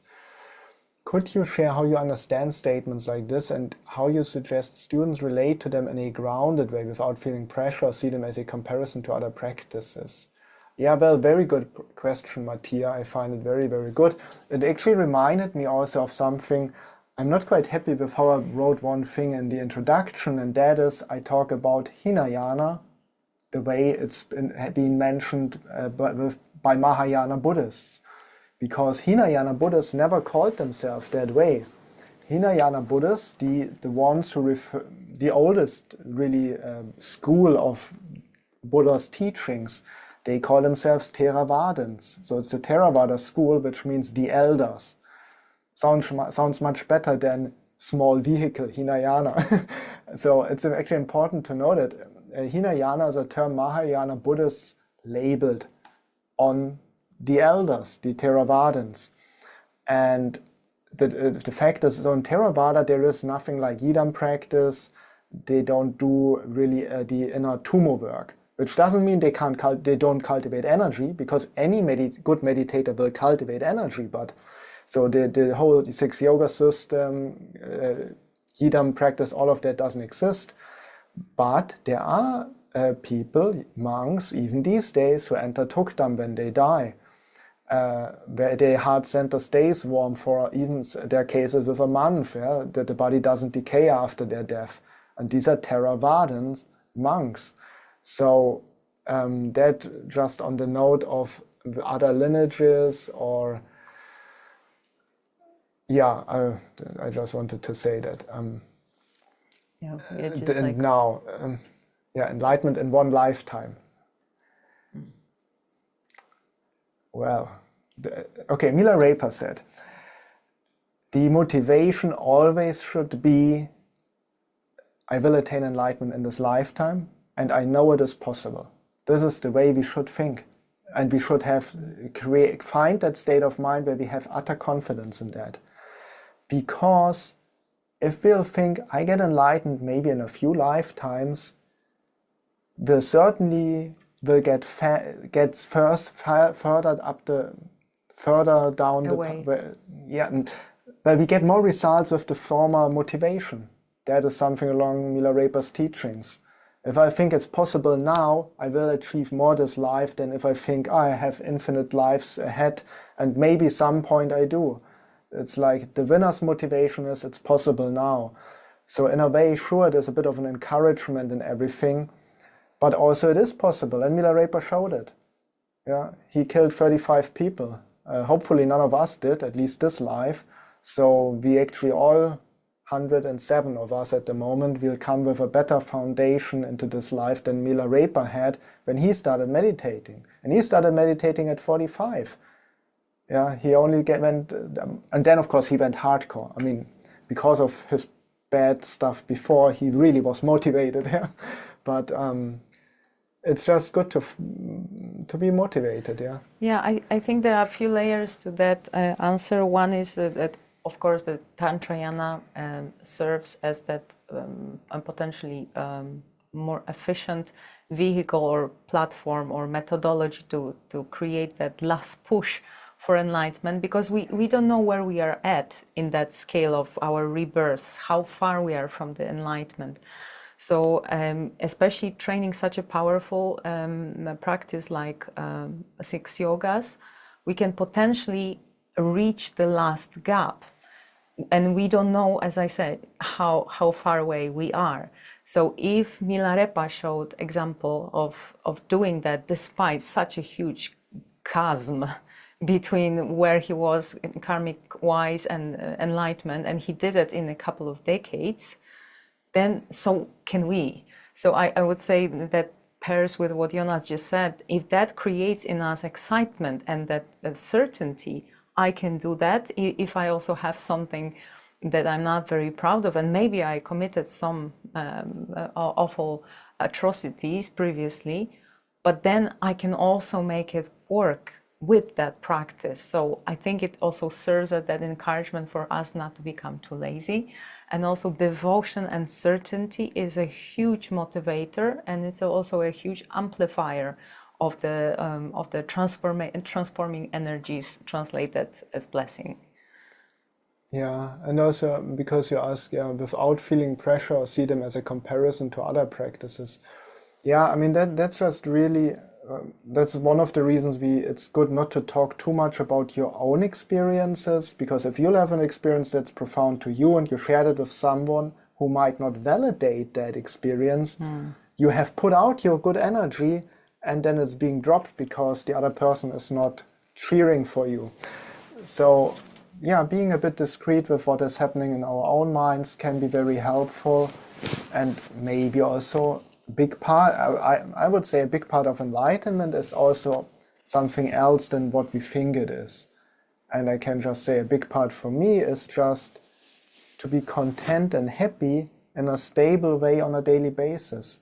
Could you share how you understand statements like this, and how you suggest students relate to them in a grounded way without feeling pressure or see them as a comparison to other practices? Yeah, well, very good question, Mattia. I find it very, very good. It actually reminded me also of something. I'm not quite happy with how I wrote one thing in the introduction, and that is I talk about Hinayana, the way it's been mentioned by Mahayana Buddhists. Because Hinayana Buddhists never called themselves that way. Hinayana Buddhists, the ones who the oldest really school of Buddha's teachings, they call themselves Theravadins. So it's the Theravada school, which means the elders. Sounds much better than small vehicle, Hinayana. So it's actually important to know that Hinayana is a term Mahayana Buddhists labeled on the elders, the Theravadins. And the fact is, so in Theravada, there is nothing like Yidam practice. They don't do really the inner tummo work, which doesn't mean they don't cultivate energy, because any good meditator will cultivate energy. But so the whole 6 yoga system, Yidam practice, all of that doesn't exist. But there are people, monks, even these days, who enter Tukdam when they die, where their heart center stays warm for even their cases with a month, that the body doesn't decay after their death. And these are Theravadins, monks. So that just on the note of other lineages, or I just wanted to say that. Enlightenment in one lifetime. Well, Milarepa said, the motivation always should be, I will attain enlightenment in this lifetime, and I know it is possible. This is the way we should think. And we should find that state of mind where we have utter confidence in that. Because if we'll think, I get enlightened maybe in a few lifetimes, we'll certainly gets further down
away.
We get more results with the former motivation. That is something along Milarepa's teachings. If I think it's possible now, I will achieve more this life than if I think I have infinite lives ahead, and maybe some point I do. It's like the winner's motivation is, it's possible now. So in a way, sure, there's a bit of an encouragement in everything, but also it is possible, and Milarepa showed it. Yeah, he killed 35 people. Hopefully none of us did, at least this life. So we actually all, 107 of us at the moment, will come with a better foundation into this life than Milarepa had when he started meditating. And he started meditating at 45. Yeah, he only went, and then of course he went hardcore. I mean, because of his bad stuff before, he really was motivated. Yeah, but it's just good to be motivated. Yeah.
Yeah, I think there are a few layers to that answer. One is that of course the Tantrayana serves as that potentially more efficient vehicle or platform or methodology to create that last push for enlightenment, because we don't know where we are at in that scale of our rebirths, how far we are from the enlightenment. So especially training such a powerful practice like 6 yogas, we can potentially reach the last gap. And we don't know, as I said, how far away we are. So if Milarepa showed example of doing that despite such a huge chasm between where he was karmic-wise and enlightenment, and he did it in a couple of decades, then so can we. So I would say that pairs with what Jonas just said. If that creates in us excitement and that certainty, I can do that if I also have something that I'm not very proud of, and maybe I committed some awful atrocities previously, but then I can also make it work with that practice. So I think it also serves as that encouragement for us not to become too lazy. And also devotion and certainty is a huge motivator, and it's also a huge amplifier of the transforming energies translated as blessing.
Yeah, and also because you ask, without feeling pressure or see them as a comparison to other practices. Yeah, I mean that's just really that's one of the reasons it's good not to talk too much about your own experiences, because if you'll have an experience that's profound to you and you shared it with someone who might not validate that experience, you have put out your good energy and then it's being dropped because the other person is not cheering for you. So yeah, being a bit discreet with what is happening in our own minds can be very helpful, and maybe also big part, I would say a big part of enlightenment is also something else than what we think it is. And I can just say a big part for me is just to be content and happy in a stable way on a daily basis.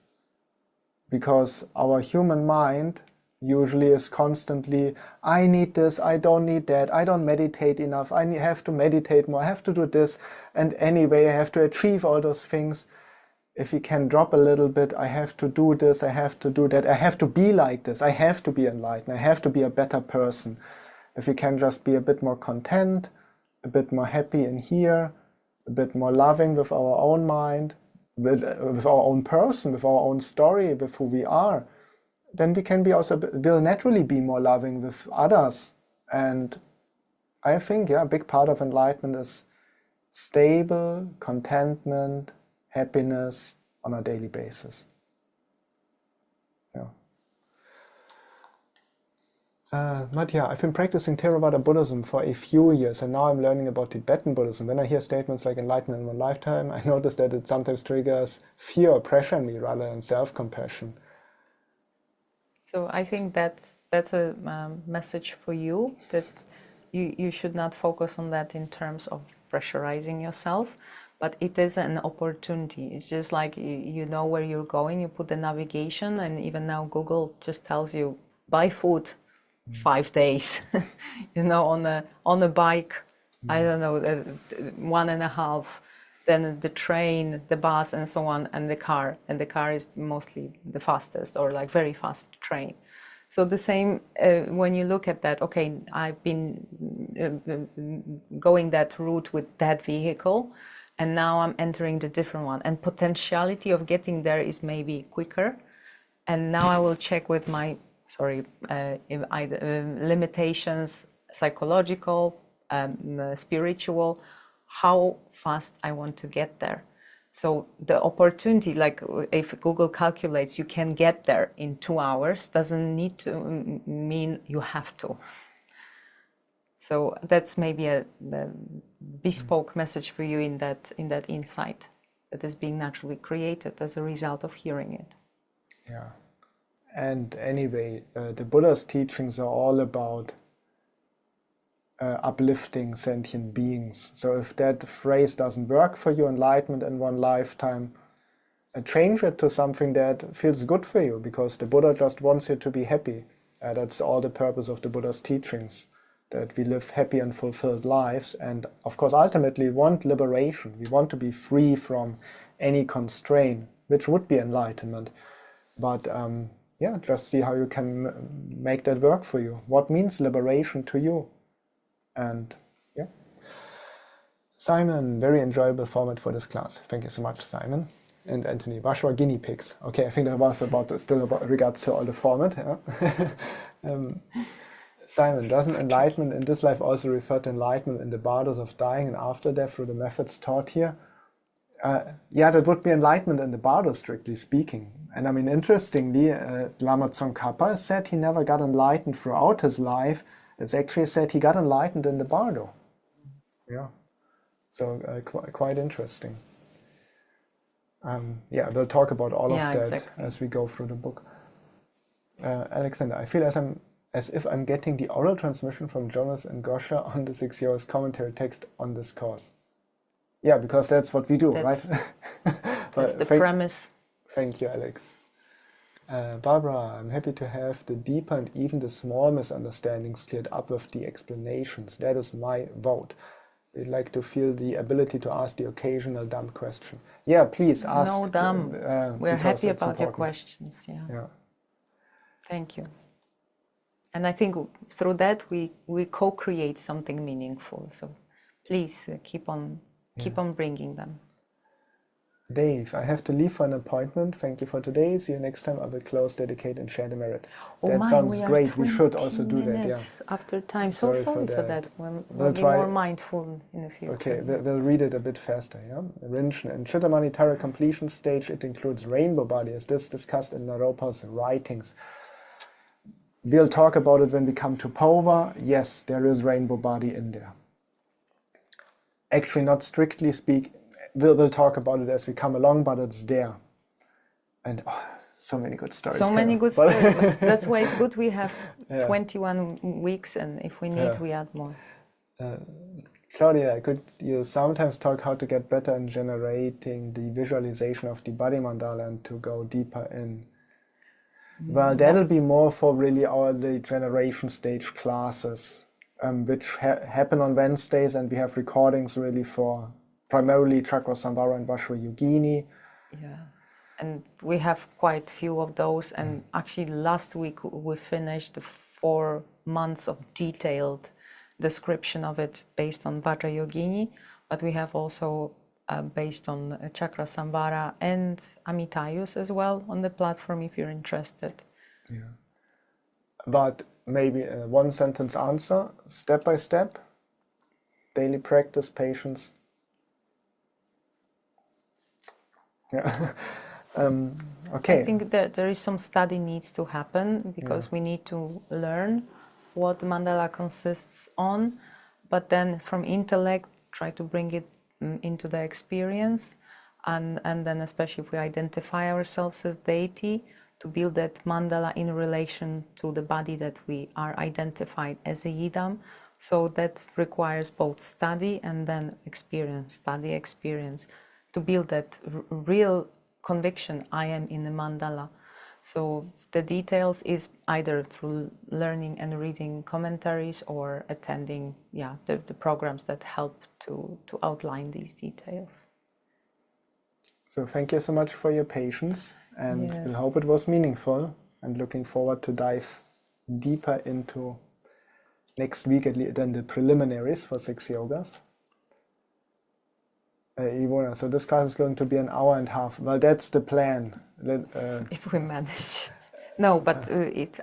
because our human mind usually is constantly, I need this, I don't need that, I don't meditate enough, have to meditate more, I have to do this, and anyway I have to achieve all those things. If we can drop a little bit, I have to do this, I have to do that, I have to be like this, I have to be enlightened, I have to be a better person. If we can just be a bit more content, a bit more happy in here, a bit more loving with our own mind, with our own person, with our own story, with who we are, then we can be also, will naturally be more loving with others. And I think, yeah, a big part of enlightenment is stable contentment, happiness on a daily basis. Yeah. Madhya, I've been practicing Theravada Buddhism for a few years, and now I'm learning about Tibetan Buddhism. When I hear statements like enlightenment in one lifetime, I notice that it sometimes triggers fear or pressure in me rather than self-compassion.
So I think that's a message for you, that you should not focus on that in terms of pressurizing yourself, but it is an opportunity. It's just like you know where you're going, you put the navigation, and even now Google just tells you buy food 5 days, you know, on a bike, I don't know, 1.5, then the train, the bus, and so on, and the car. And the car is mostly the fastest, or like very fast train. So the same, when you look at that, okay, I've been going that route with that vehicle, and now I'm entering the different one. And potentiality of getting there is maybe quicker. And now I will check with my, limitations, psychological, spiritual, how fast I want to get there. So the opportunity, like if Google calculates you can get there in 2 hours, doesn't need to mean you have to. So that's maybe a bespoke message for you in that insight that is being naturally created as a result of hearing it.
Yeah. And anyway, the Buddha's teachings are all about uplifting sentient beings. So if that phrase doesn't work for you, enlightenment in one lifetime, change it to something that feels good for you, because the Buddha just wants you to be happy. That's all the purpose of the Buddha's teachings, that we live happy and fulfilled lives. And of course, ultimately, we want liberation. We want to be free from any constraint, which would be enlightenment. But yeah, just see how you can make that work for you. What means liberation to you? And yeah. Simon, very enjoyable format for this class. Thank you so much, Simon. And Anthony, Vashwa guinea pigs. Okay, I think that was still about regards to all the format. Yeah? Simon, doesn't enlightenment in this life also refer to enlightenment in the bardos of dying and after death through the methods taught here? Yeah, that would be enlightenment in the bardo, strictly speaking. And I mean, interestingly, Lama Tsongkhapa said he never got enlightened throughout his life. It's actually said he got enlightened in the bardo. Yeah, so quite interesting. Yeah, we'll talk about all of that exactly as we go through the book. Alexander, I feel as if I'm getting the oral transmission from Jonas and Gosha on the 6 years commentary text on this course. Yeah, because that's what we do, right?
That's the premise.
Thank you, Alex. Barbara, I'm happy to have the deeper and even the small misunderstandings cleared up with the explanations. That is my vote. We'd like to feel the ability to ask the occasional dumb question. Yeah, please ask.
No dumb. We're happy about your questions. Yeah. Thank you. And I think through that we co-create something meaningful. So please keep on bringing them.
Dave, I have to leave for an appointment. Thank you for today. See you next time. I will close, dedicate, and share the merit. That sounds great. We should also do that. Yeah.
After time. Sorry for that. We'll be more mindful in the future.
Okay, we'll read it a bit faster. Yeah. Rinchen, in Chittamanitara completion stage, it includes rainbow body. Is this discussed in Naropa's writings? We'll talk about it when we come to Pova. Yes, there is rainbow body in there. Actually, not strictly speaking. We'll talk about it as we come along, but it's there. And so many good stories.
So many good stories. That's why it's good we have 21 weeks, and if we need, we add more.
Claudia, could you sometimes talk how to get better in generating the visualization of the body mandala and to go deeper in? Well, that'll be more for really our the generation stage classes, which happen on Wednesdays, and we have recordings really for primarily Chakra Samvara and Vajrayogini.
Yeah, and we have quite few of those. And actually, last week we finished the 4 months of detailed description of it based on Vajrayogini, but we have also based on Chakra Samvara and Amitayus as well on the platform if you're interested.
Yeah. But maybe a one sentence answer, step by step, daily practice, patience. Yeah. Okay.
I think that there is some study needs to happen because we need to learn what the mandala consists on, but then from intellect try to bring it into the experience, and then especially if we identify ourselves as deity, to build that mandala in relation to the body that we are identified as a yidam. So that requires both study and then experience, study, experience, to build that real conviction, I am in the mandala. So the details is either through learning and reading commentaries or attending the programs that help to outline these details.
So thank you so much for your patience, and
Yes.
we hope it was meaningful, and looking forward to dive deeper into next week at least then the preliminaries for 6 yogas. Ivona, so this class is going to be an hour and a half. Well, that's the plan.
If we manage. No, but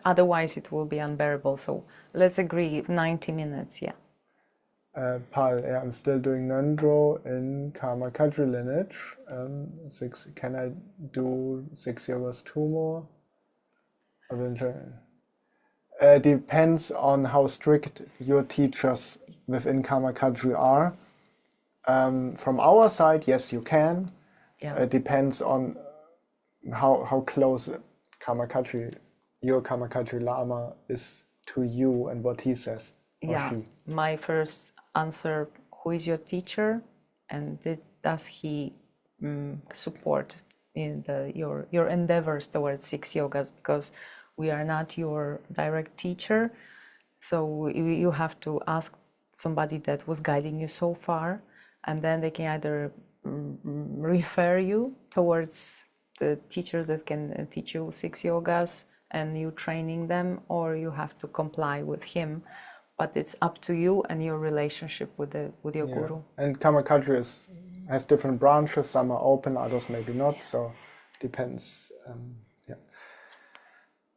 otherwise it will be unbearable. So let's agree 90 minutes, yeah.
Pal, yeah, I'm still doing Nandro in Karma Kadri lineage. Can I do 6 yogas 2 more? Depends on how strict your teachers within Karma Kadri are. From our side, yes, you can.
Yeah.
It depends on how close your Karma Kadri Lama is to you and what he says or she.
My first answer, who is your teacher, and does he support in your endeavors towards 6 yogas, because we are not your direct teacher, so you have to ask somebody that was guiding you so far, and then they can either refer you towards the teachers that can teach you 6 yogas and you training them, or you have to comply with him. But it's up to you and your relationship with your guru.
And Karma Kadri has different branches. Some are open, others maybe not. So depends.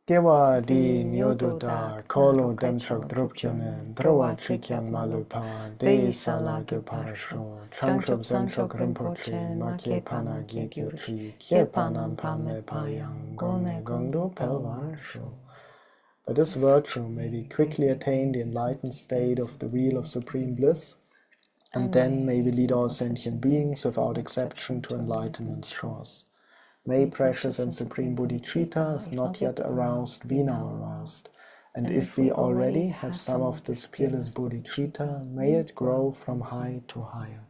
Gewa di nyoduda kolo demchok drupkyonen drowa chikyan malupa de sala ge parasho changchob zemchok rinpoche makye pana gyegyurchi kye panam pame payang gone gongdo pelvarasho. By this virtue may we quickly attain the enlightened state of the wheel of supreme bliss, and then may we lead all sentient beings without exception to enlightenment's shores. May precious and supreme bodhicitta, if not yet aroused, be now aroused. And if we already have some of this peerless bodhicitta, may it grow from high to higher.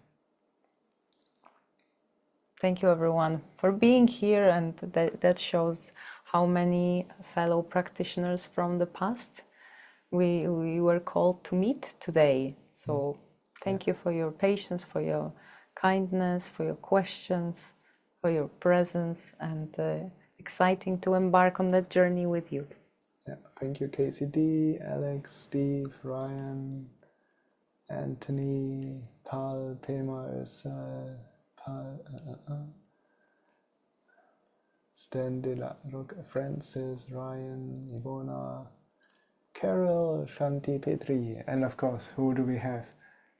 Thank you, everyone, for being here, and that shows how many fellow practitioners from the past we were called to meet today. So thank you for your patience, for your kindness, for your questions, for your presence, and exciting to embark on that journey with you.
Yeah, thank you, KCD, Alex, Steve, Ryan, Anthony, Paul, Pema, Stan De La Roca, Francis, Ryan, Ivona, Carol, Shanti, Petri, and of course, who do we have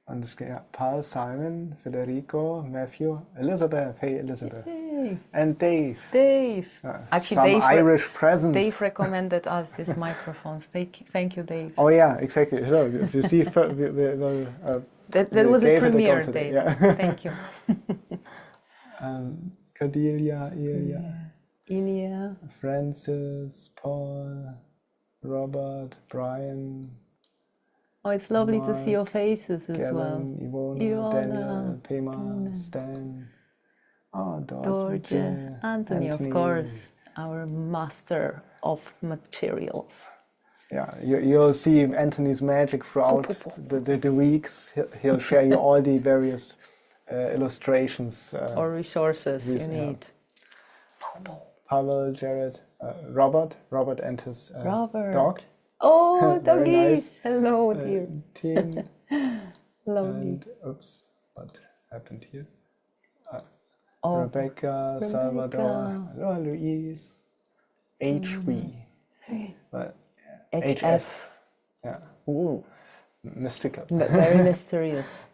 on the screen? Paul, Simon, Federico, Matthew, Elizabeth. Hey, Elizabeth.
Hey.
And Dave.
Dave. Actually,
some
Dave
Irish presence.
Dave recommended us these microphones. Thank you, Dave.
Oh yeah, exactly. So if you see, we'll
that was a premiere,
today.
Dave.
Yeah.
Thank you.
Cordelia,
Ilya,
Francis, Paul, Robert, Brian.
Oh, it's lovely
Mark,
to see your faces as
Gavin,
well.
Ivona, Daniel, Pema, Stan,
George, Anthony, of course. our master of materials.
Yeah, you'll see Anthony's magic throughout the weeks. He'll share you all the various illustrations.
Or resources you
yeah.
need.
Pavel, Jared, Robert and his
Robert.
dog.
Oh,
Very
doggies!
nice.
Hello, dear.
Team.
Lovely.
And oops, what happened here?
Oh,
Rebecca, Salvador, hello, Louise, HV, but
HF.
yeah,
Ooh,
mystical.
very mysterious.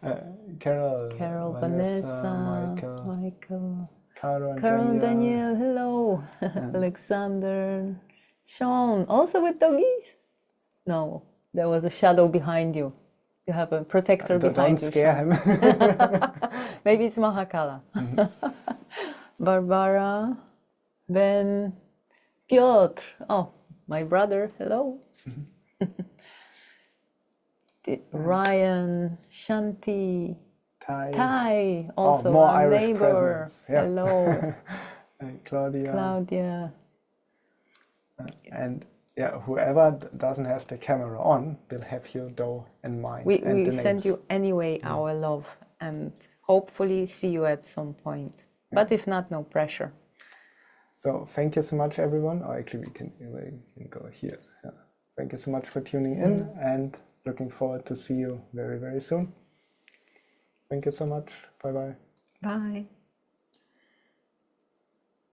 Carol,
Vanessa,
Michael, Carol,
Carol,
Daniel.
Daniel, hello. Alexander, Sean, also with doggies? No, there was a shadow behind you. You have a protector behind you.
Don't scare him.
Maybe it's Mahakala. Barbara, Ben, Piotr. Oh, my brother. Hello. Ryan, Shanti, Tai, also
more
our
Irish
neighbor.
presence. Yeah.
Hello.
Claudia.
Claudia.
And yeah, whoever doesn't have the camera on will have your dough in mind.
We
the
send
names.
you anyway our love and hopefully see you at some point. But if not, no pressure.
So thank you so much, everyone. Or actually, we can go here. Yeah. Thank you so much for tuning in, and looking forward to see you very, very soon. Thank you so much. Bye-bye.
Bye.